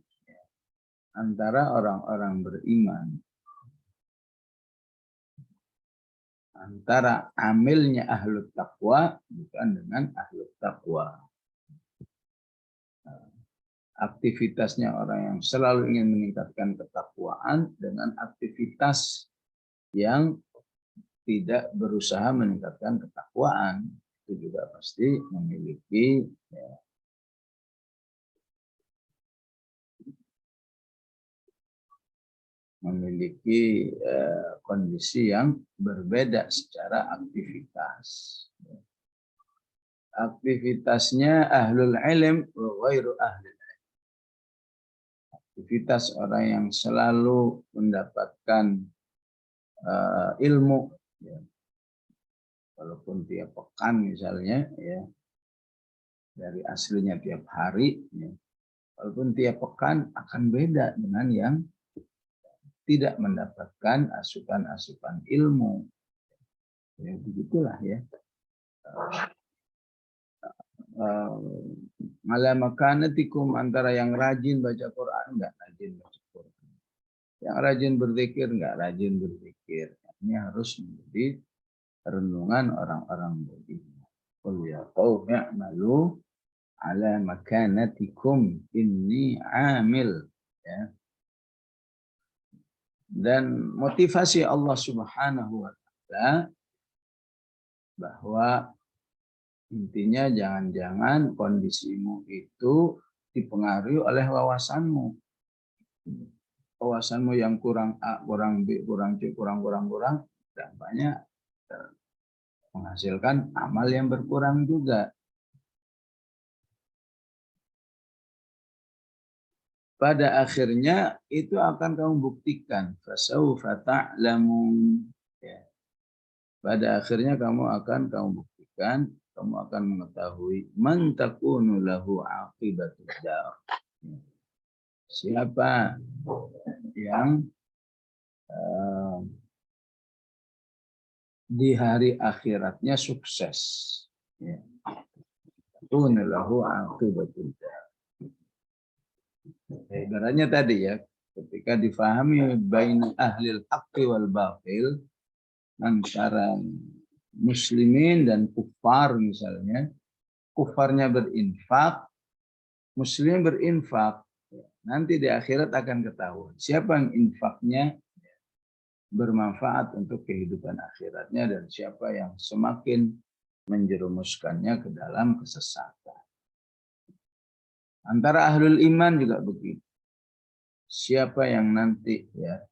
antara orang-orang beriman, antara amilnya ahlut taqwa bukan dengan ahlut taqwa. Aktivitasnya orang yang selalu ingin meningkatkan ketakwaan dengan aktivitas yang tidak berusaha meningkatkan ketakwaan, itu juga pasti memiliki kondisi yang berbeda secara aktivitas. Aktivitasnya ahlul ilm wa ghairu ahlul ilm. Aktivitas orang yang selalu mendapatkan ilmu, ya. Walaupun tiap pekan misalnya, ya, dari aslinya tiap hari, ya. Walaupun tiap pekan akan beda dengan yang tidak mendapatkan asupan-asupan ilmu. Ya, begitulah ya. Ala makanatikum, antara yang rajin baca Quran, enggak rajin baca Quran. Yang rajin berzikir, enggak rajin berzikir. Ini harus menjadi renungan orang-orang beriman. Qul ya qaumi i'malu ala makanatikum inni amil. Ya. Dan motivasi Allah Subhanahu wa taala bahwa intinya jangan-jangan kondisimu itu dipengaruhi oleh wawasanmu. Wawasanmu yang kurang A, kurang B, kurang C, kurang, dampaknya menghasilkan amal yang berkurang juga. Pada akhirnya itu akan kamu buktikan. Fasaufa ta'lamun. Ya. Pada akhirnya kamu buktikan, kamu akan mengetahui man takunu lahu aqibatud dar. Siapa yang di hari akhiratnya sukses. Ya. Takunu lahu aqibatud dar. Ibaratnya tadi ya, ketika difahami bain ahlil haqqi wal batil, antara muslimin dan kufar misalnya, kufarnya berinfak, muslim berinfak, nanti di akhirat akan ketahuan siapa yang infaknya bermanfaat untuk kehidupan akhiratnya dan siapa yang semakin menjerumuskannya ke dalam kesesatan. Antara ahlul iman juga begitu. Siapa yang nanti ya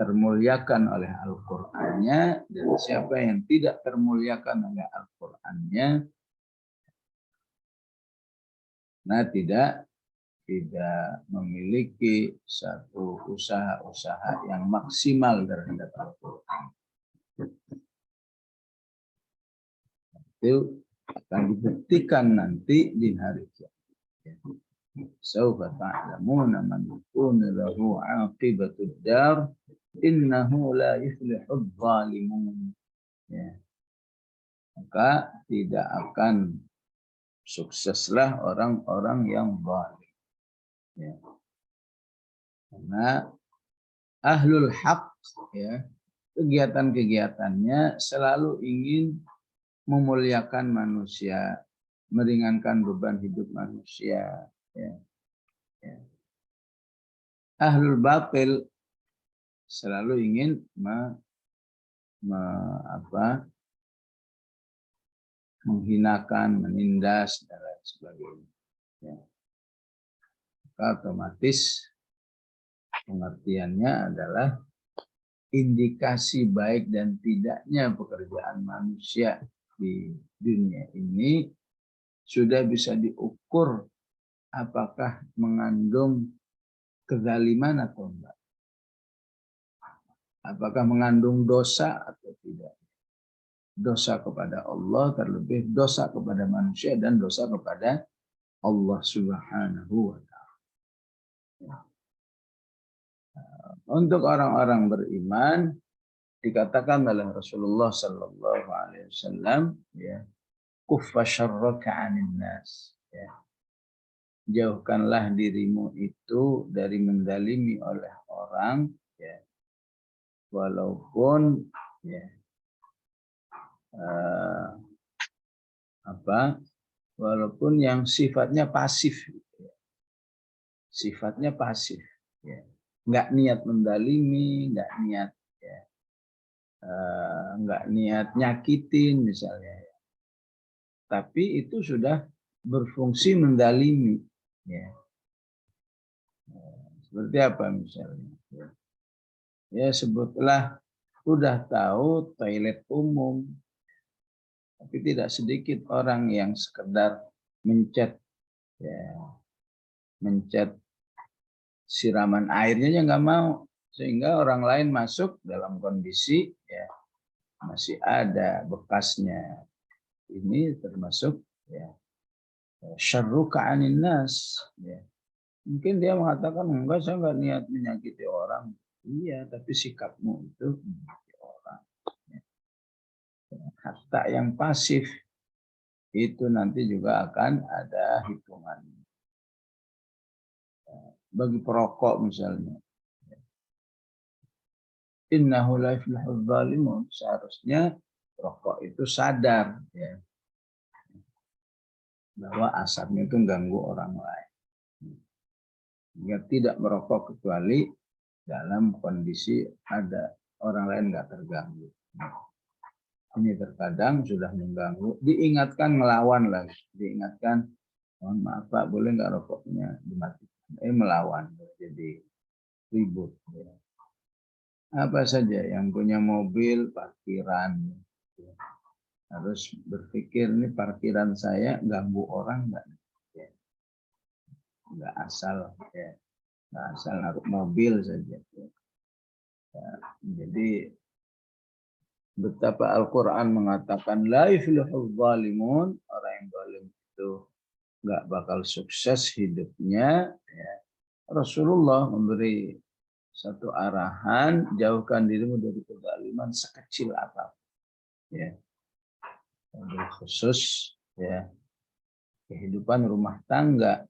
termuliakan oleh Al-Qur'annya dan siapa yang tidak termuliakan oleh Al-Qur'annya, nah tidak memiliki satu usaha-usaha yang maksimal terhadap Al-Qur'an. Itu akan dibuktikan nanti di hari kiamat. Saufa ta'lamuna man yakunu lahu 'aqibatud dar innahu la yuflihudz zalimun. Ya. Maka tidak akan sukseslah orang-orang yang zalim. Ya. Karena ahlul haq, ya, kegiatan-kegiatannya selalu ingin memuliakan manusia, meringankan beban hidup manusia. Ya. Ya. Ahlul batil selalu ingin menghinakan, menindas dan lain sebagainya. Ya. Maka otomatis pengertiannya adalah indikasi baik dan tidaknya pekerjaan manusia di dunia ini sudah bisa diukur apakah mengandung kezaliman atau enggak. Apakah mengandung dosa atau tidak. Dosa kepada Allah, terlebih dosa kepada manusia dan dosa kepada Allah Subhanahu wa ta'ala. Untuk orang-orang beriman dikatakan oleh Rasulullah sallallahu alaihi wasallam, ya, kuffa syarraka 'anil nas, ya. Jauhkanlah dirimu itu dari mendalimi oleh orang, ya. Walaupun ya walaupun yang sifatnya pasif, ya. Sifatnya pasif, ya. Nggak niat mendalimi, nggak niat, ya, nggak niat nyakitin misalnya, tapi itu sudah berfungsi mendalimi, ya. Seperti apa misalnya? Ya sebutlah sudah tahu toilet umum, tapi tidak sedikit orang yang sekedar mencet, ya, mencet siraman airnya nggak mau, sehingga orang lain masuk dalam kondisi ya masih ada bekasnya. Ini termasuk ya syarruka anin nas, ya. Mungkin dia mengatakan enggak, saya nggak niat menyakiti orang. Iya, tapi sikapmu itu menyakiti orang. Harta yang pasif itu nanti juga akan ada hitungan. Bagi perokok misalnya, innahu la yuflihuz zalimun, seharusnya perokok itu sadar ya bahwa asapnya itu ganggu orang lain. Dia tidak merokok kecuali dalam kondisi ada orang lain nggak terganggu. Ini terkadang sudah mengganggu, diingatkan melawan lagi, diingatkan, mohon maaf Pak, boleh nggak rokoknya dimatikan? Melawan, jadi ribut. Ya. Apa saja yang punya mobil, parkiran, ya. Harus berpikir ini parkiran saya ganggu orang nggak? Ya. Nggak asal, ya. Nggak asal naruh mobil saja. Ya. Ya. Jadi betapa Al-Quran mengatakan la yuflihuz zalimun, orang yang zalim itu nggak bakal sukses hidupnya. Ya. Rasulullah memberi satu arahan, jauhkan dirimu dari kezaliman sekecil apapun. Ya. Khusus ya kehidupan rumah tangga.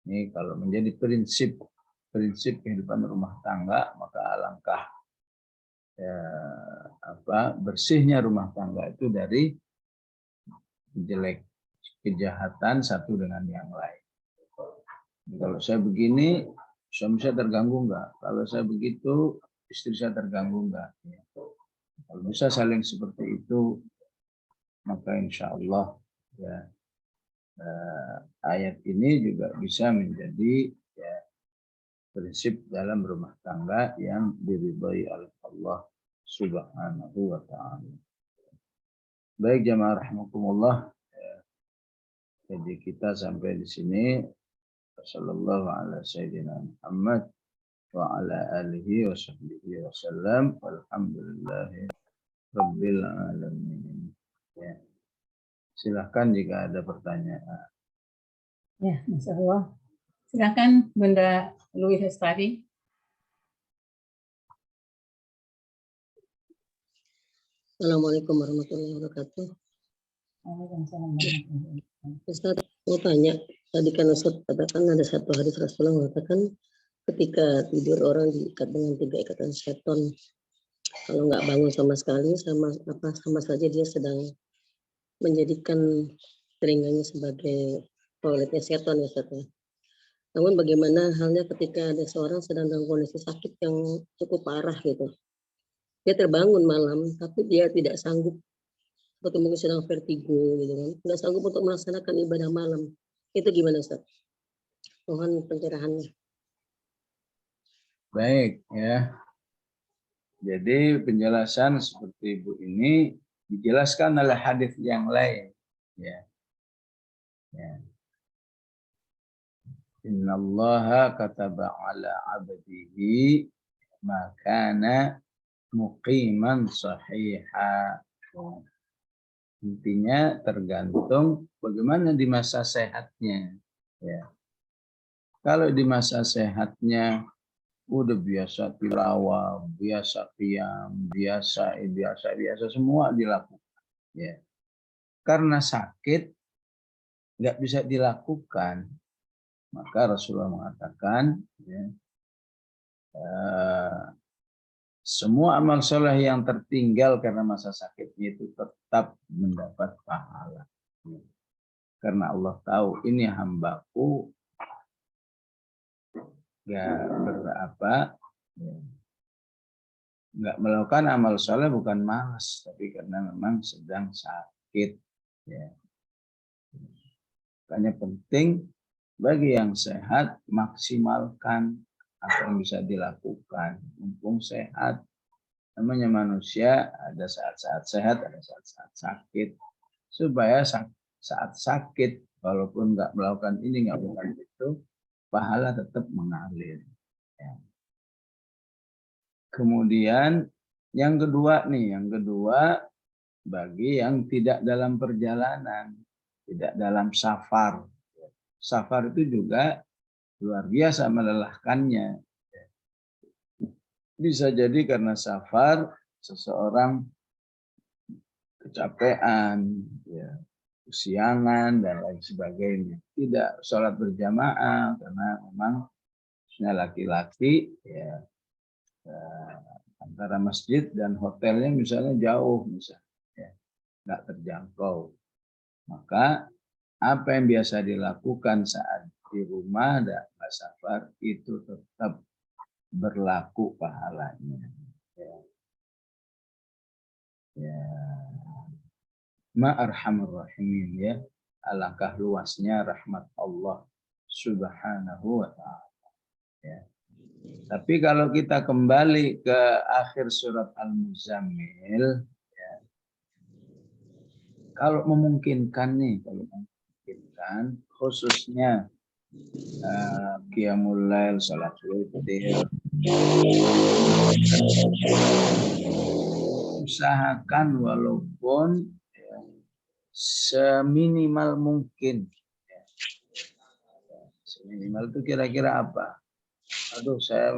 Ini kalau menjadi prinsip kehidupan rumah tangga, maka alangkah ya, bersihnya rumah tangga itu dari kejahatan satu dengan yang lain. Kalau saya begini, suami saya terganggu enggak? Kalau saya begitu, istri saya terganggu enggak? Ya. Kalau bisa saling seperti itu, maka insya Allah ya, ayat ini juga bisa menjadi ya, prinsip dalam rumah tangga yang diridhai oleh Allah Subhanahu wa taala. Baik jamaah rahimakumullah, jadi kita sampai di sini. Sallallahu ala sayyidina Muhammad wa ala alihi wa sahbihi wa sallam. Walhamdulillahi rabbil alamin. Ya. Silahkan jika ada pertanyaan. Ya, Masya Allah. Silakan Bunda Louis Hestari. Assalamualaikum warahmatullahi wabarakatuh. Waalaikumsalam warahmatullahi wabarakatuh. Ustaz, mau tanya, tadi kan Ustaz katakan ada satu hadis Rasulullah mengatakan ketika tidur orang diikat dengan 3 ikatan seton. Kalau nggak bangun sama sekali, sama saja dia sedang menjadikan telinganya sebagai toiletnya seton ya Ustaz. Namun bagaimana halnya ketika ada seorang sedang dalam kondisi sakit yang cukup parah gitu. Dia terbangun malam, tapi dia tidak sanggup, seperti mungkin sedang vertigo gitu kan, tidak sanggup untuk melaksanakan ibadah malam. Itu gimana Ustaz? Mohon pencerahannya. Baik ya. Jadi penjelasan seperti Ibu ini dijelaskan oleh hadis yang lain. Ya. Ya. Innallaha kataba ala abdihi makana muqiman sahiha. Intinya tergantung bagaimana di masa sehatnya. Ya. Kalau di masa sehatnya udah biasa tilawah, biasa qiyam, biasa semua dilakukan. Ya. Karena sakit nggak bisa dilakukan, maka Rasulullah mengatakan ya, semua amal soleh yang tertinggal karena masa sakitnya itu tetap mendapat pahala. Ya. Karena Allah tahu ini hambaku nggak berapa, ya, nggak melakukan amal soleh bukan malas, tapi karena memang sedang sakit. Ya. Makanya penting bagi yang sehat maksimalkan apa yang bisa dilakukan, mumpung sehat. Namanya manusia ada saat-saat sehat, ada saat-saat sakit. Supaya saat sakit, walaupun nggak melakukan ini, nggak melakukan itu, pahala tetap mengalir. Ya. Kemudian yang kedua bagi yang tidak dalam perjalanan, tidak dalam safar. Safar itu juga luar biasa melelahkannya. Bisa jadi karena safar seseorang kecapean, ya, kesiangan dan lain sebagainya. Tidak sholat berjamaah karena memang laki-laki ya, antara masjid dan hotelnya misalnya jauh, misalnya ya, nggak terjangkau. Maka apa yang biasa dilakukan saat di rumah dan safar itu tetap berlaku pahalanya. Ya. Ya. Ma'arhamur rahimin, ya. Alangkah luasnya rahmat Allah Subhanahu wa ta'ala. Ya. Tapi kalau kita kembali ke akhir surat Al-Muzammil, ya, kalau memungkinkan khususnya qiyamul lail, salat witir, usahakan walaupun ya, seminimal mungkin. Ya. Seminimal itu kira-kira apa? Aduh, saya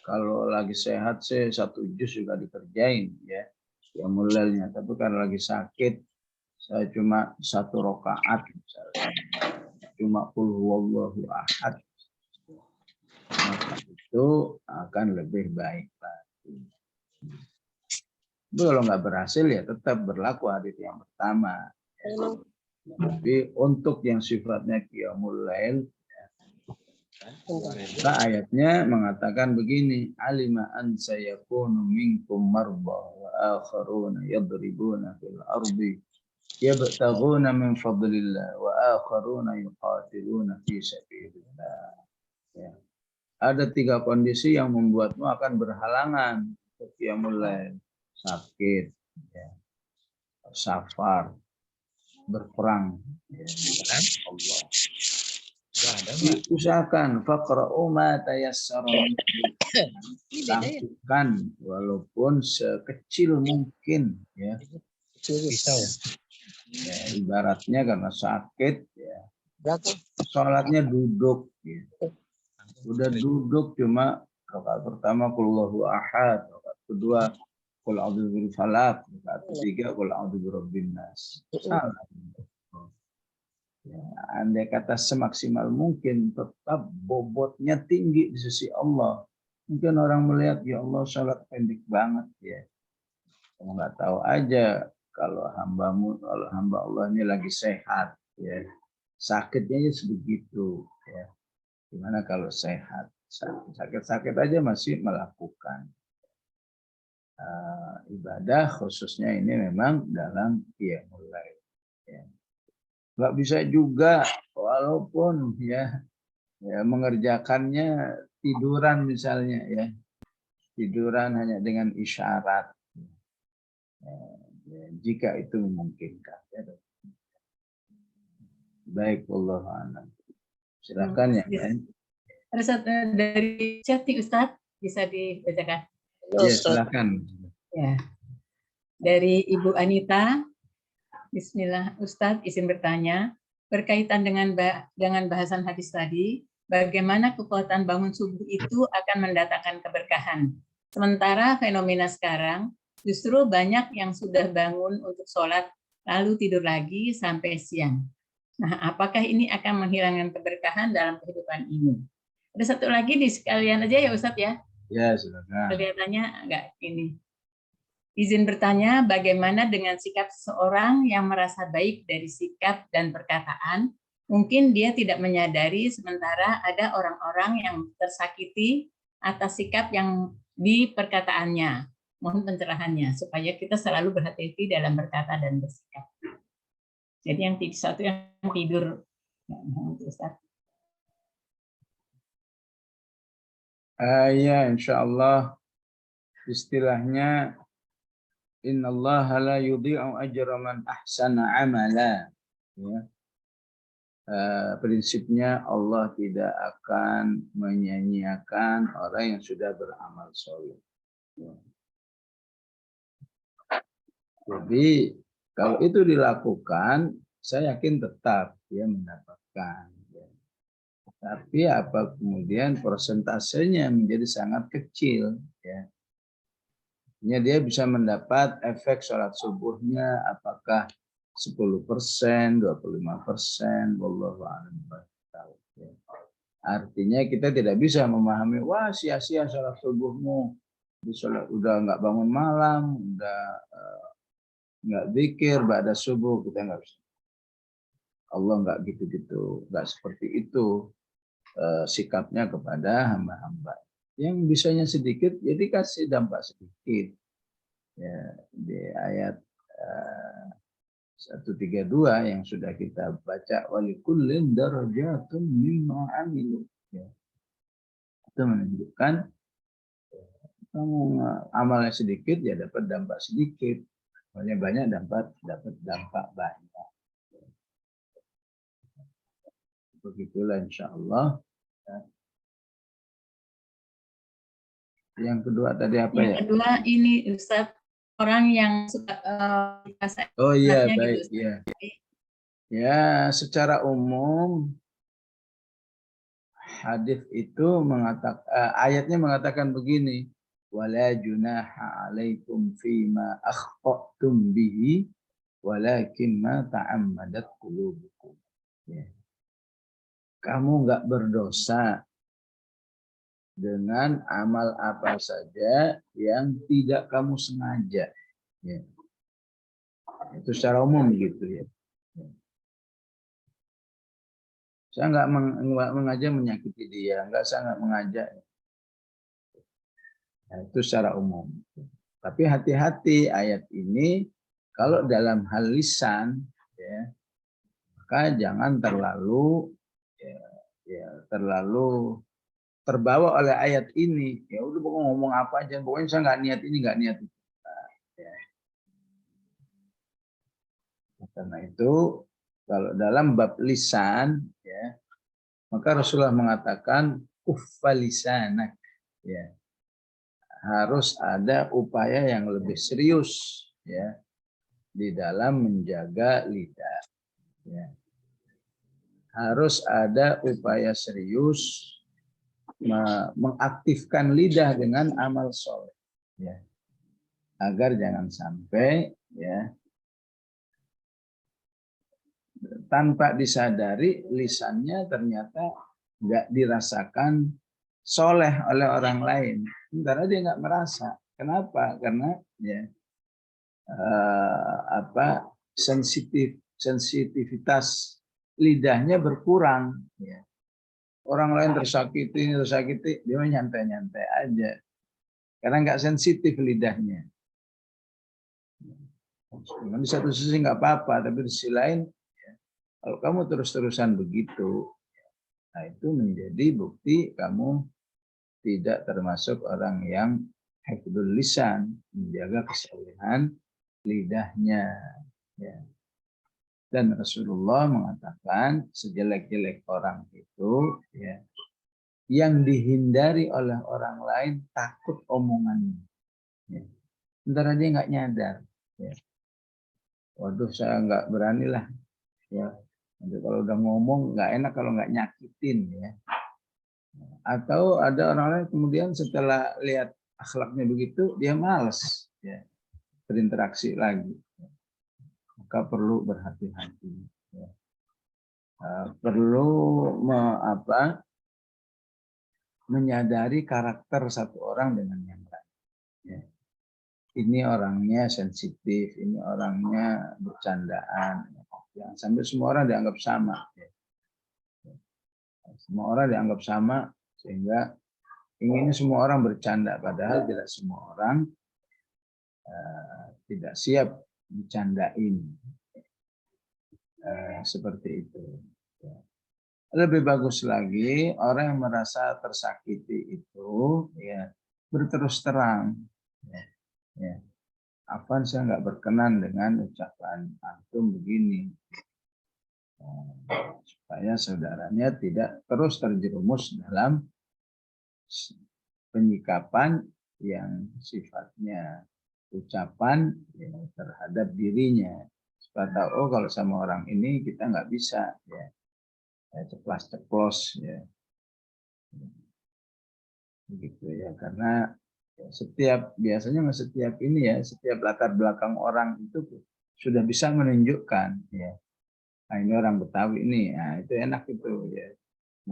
kalau lagi sehat sih 1 juz juga dikerjain ya qiyamul lailnya. Tapi kalau lagi sakit saya cuma 1 rakaat misalnya. Cuma qul huwallahu ahad. Maka itu akan lebih baik lagi. Kalau nggak berhasil ya tetap berlaku hadits yang pertama. Tapi untuk yang sifatnya qiyamul lail, ayatnya mengatakan begini, alima an sayakunu minkum marba wa akharuna yadribuna fil ardi yabtaghuna min fadlillah wa akharuna yuqatiluna fi sabilillah. Ya. Ada 3 kondisi yang membuatmu akan berhalangan untuk qiyamul lail. Sakit, ya, safar, berperang, ya, Allah. Usahakan faqra'u ma tayassara lakukan walaupun sekecil mungkin, ya. Ya, ibaratnya karena sakit, ya, sholatnya duduk, ya. Udah duduk cuma rakaat pertama qul huwallahu ahad, rakaat kedua qul a'udzu birabbil falaq, rakaat ketiga qul a'udzu birabbin nas. Salah. Ya, andai kata semaksimal mungkin tetap bobotnya tinggi di sisi Allah. Mungkin orang melihat ya Allah salat pendek banget ya. Kamu nggak tahu aja kalau hamba Allah ini lagi sehat ya. Sakitnya sebegitu ya. Gimana kalau sehat? Sakit-sakit aja masih melakukan ibadah, khususnya ini memang dalam qiyamul lail. Ya. Nggak bisa juga walaupun ya mengerjakannya tiduran misalnya ya. Tiduran hanya dengan isyarat. Ya, jika itu memungkinkan. Ya. Baik, wallahu a'lam. Silakan yang lain. Ada satu dari chat Ustadz, bisa dibacakan? Ya, silakan. Ya. Dari Ibu Anita. Bismillah, Ustadz izin bertanya, berkaitan dengan bahasan hadis tadi, bagaimana kekuatan bangun subuh itu akan mendatangkan keberkahan. Sementara fenomena sekarang, justru banyak yang sudah bangun untuk sholat, lalu tidur lagi sampai siang. Nah, apakah ini akan menghilangkan keberkahan dalam kehidupan ini? Ada satu lagi di sekalian aja ya Ustadz ya? Ya, silakan. Kelihatannya enggak ini. Izin bertanya, bagaimana dengan sikap seseorang yang merasa baik dari sikap dan perkataan? Mungkin dia tidak menyadari, sementara ada orang-orang yang tersakiti atas sikap yang di perkataannya. Mohon pencerahannya supaya kita selalu berhati-hati dalam berkata dan bersikap. Jadi yang satu yang tidur. Ya, insya Allah istilahnya innallaha la yudhi'u ajra man ahsana amala. Ya. Prinsipnya Allah tidak akan menyia-nyiakan orang yang sudah beramal soleh. Ya. Jadi kalau itu dilakukan, saya yakin tetap dia mendapatkan. Ya. Tapi apa kemudian persentasenya menjadi sangat kecil. Ya. Dia bisa mendapat efek sholat subuhnya apakah 10%, 25%, wallahu a'lam. Artinya kita tidak bisa memahami, wah sia-sia sholat subuhmu, udah nggak bangun malam, udah nggak zikir ba'da subuh, kita nggak bisa. Allah nggak gitu-gitu, nggak seperti itu sikapnya kepada hamba-hamba. Yang bisanya sedikit, jadi kasih dampak sedikit. Ya, di ayat 132 yang sudah kita baca, walikullin darajatun mimma amilu. Ya. Itu menunjukkan kamu amalnya sedikit ya dapat dampak sedikit, banyak dapat dampak banyak. Begitulah insya Allah. Yang kedua tadi apa ya? Yang kedua ini Ustaz, orang yang suka oh iya baik gitu, ya. Ya secara umum hadis itu mengatakan ayatnya mengatakan begini, wala junaha alaikum fima akhtatum bihi walakin ma ta'ammadat qulubukum. Ya. Kamu enggak berdosa dengan amal apa saja yang tidak kamu sengaja. Ya. Itu secara umum gitu ya. Saya enggak mengajak menyakiti dia, saya enggak mengajak. Nah, itu secara umum. Tapi hati-hati ayat ini kalau dalam hal lisan, ya, maka jangan terlalu terlalu terbawa oleh ayat ini. Ya udah pokoknya ngomong apa aja, pokoknya saya nggak niat ini, nggak niat itu. Nah, ya. Karena itu kalau dalam bab lisan, ya, maka Rasulullah mengatakan uffalisanak, ya. Harus ada upaya yang lebih serius ya di dalam menjaga lidah. Ya. Harus ada upaya serius mengaktifkan lidah dengan amal soleh. Ya. Agar jangan sampai ya tanpa disadari lisannya ternyata nggak dirasakan soleh oleh orang lain. Sementara dia nggak merasa. Kenapa? Karena ya sensitivitas lidahnya berkurang. Ya. Orang lain tersakiti, dia nyantai-nyantai aja. Karena nggak sensitif lidahnya. Di satu sisi nggak apa-apa, tapi di sisi lain, ya, kalau kamu terus-terusan begitu, nah itu menjadi bukti kamu tidak termasuk orang yang hifdzul lisan, menjaga kesolehan lidahnya. Ya. Dan Rasulullah mengatakan sejelek-jelek orang itu ya, yang dihindari oleh orang lain takut omongannya. Ya. Sementara dia nggak nyadar. Ya. Waduh saya nggak berani lah. Ya. Nanti kalau udah ngomong nggak enak kalau nggak nyakitin. Ya. Atau ada orang lain kemudian setelah lihat akhlaknya begitu dia malas ya, berinteraksi lagi. Maka perlu berhati-hati. Ya. Perlu menyadari karakter satu orang dengan yang lain. Ya. Ini orangnya sensitif, ini orangnya bercandaan. Jangan sampai semua orang dianggap sama. Ya. Semua orang dianggap sama sehingga inginnya semua orang bercanda, padahal tidak semua orang tidak siap dicandain. Seperti itu. Lebih bagus lagi orang yang merasa tersakiti itu ya berterus terang. Ya. Afwan, saya nggak berkenan dengan ucapan antum begini. Supaya saudaranya tidak terus terjerumus dalam penyikapan yang sifatnya ucapan ya, terhadap dirinya. Supaya tahu, oh kalau sama orang ini kita nggak bisa ya, ceplas-ceplos ya, begitu ya. Karena biasanya setiap ini ya, setiap latar belakang orang itu sudah bisa menunjukkan ya. Nah, ini orang Betawi ini, nah, itu enak itu ya.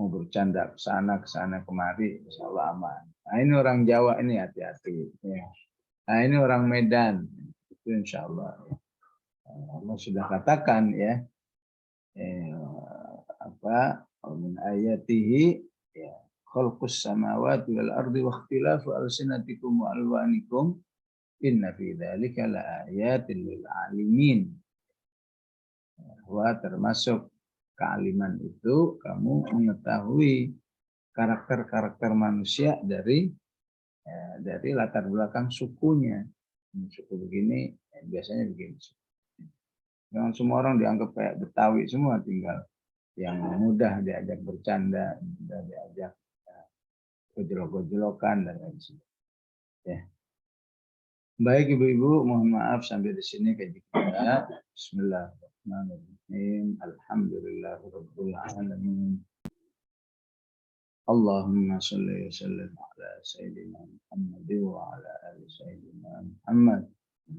Mau bercanda ke sana kemari, insya Allah aman. Nah, ini orang Jawa ini hati-hati ya. Nah, ini orang Medan, itu insya Allah. Ya. Allah sudah katakan ya, min ayatihi ya, khalqus samawati wal ardi wa ikhtilafu alsinatikum wa alwanikum inna fi dzalika laayatin lil alimin. Bahwa termasuk kealiman itu kamu mengetahui karakter-karakter manusia dari latar belakang sukunya. Suku begini biasanya begini. Jangan semua orang dianggap kayak Betawi semua, tinggal yang mudah diajak bercanda, mudah diajak gojlok-gojlokan dan lain sebagainya. Ya. Baik ibu-ibu, mohon maaf sampai di sini kajian kita. Bismillahirrahmanirrahim. Alhamdulillahirabbil alamin. Allahumma shalli wa sallim ala sayyidina Muhammad wa ala ali sayyidina Muhammad.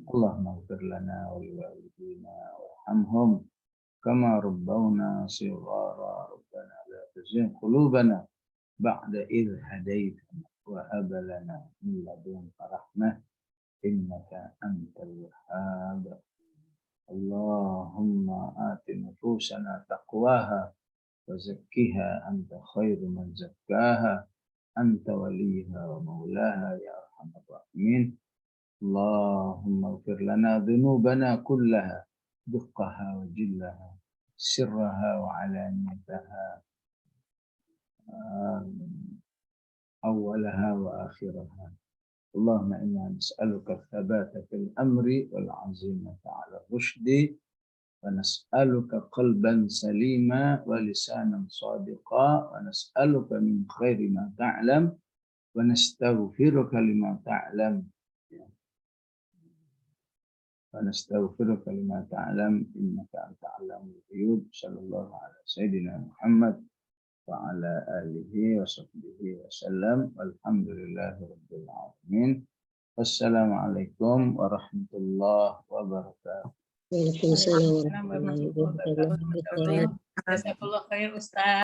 Allahumma ighfir lana wa liwalidina warhamhum kama rabbawna shighara. Rabbana la tuzigh qulubana ba'da idh hadaytana wa hab lana min ladunka rahmah innaka antal wahhab. Allahumma ati nufusana taqwaha wa zakkiha anta khairu man zakkaha anta waliha wa maulaha ya arhamar rahimin. Allahumma ighfir lana dhunubana kullaha دقها وجلها سرها وعلانيتها أولها وآخرها. اللهم إنا نسألك الثبات في الأمر والعزيمة على الرشد ونسألك قلبا سليما ولسانا صادقا ونسألك من خير ما تعلم ونستغفرك لما تعلم ونستغفرك لما تعلم إنك أنت علام الغيوب. صلى الله على سيدنا محمد وعلى آله وصحبه وسلم والحمد لله رب العالمين. والسلام عليكم ورحمة الله وبركاته. Waalaikumsalam warahmatullahi wabarakatuh. Jazakallah khair Ustaz.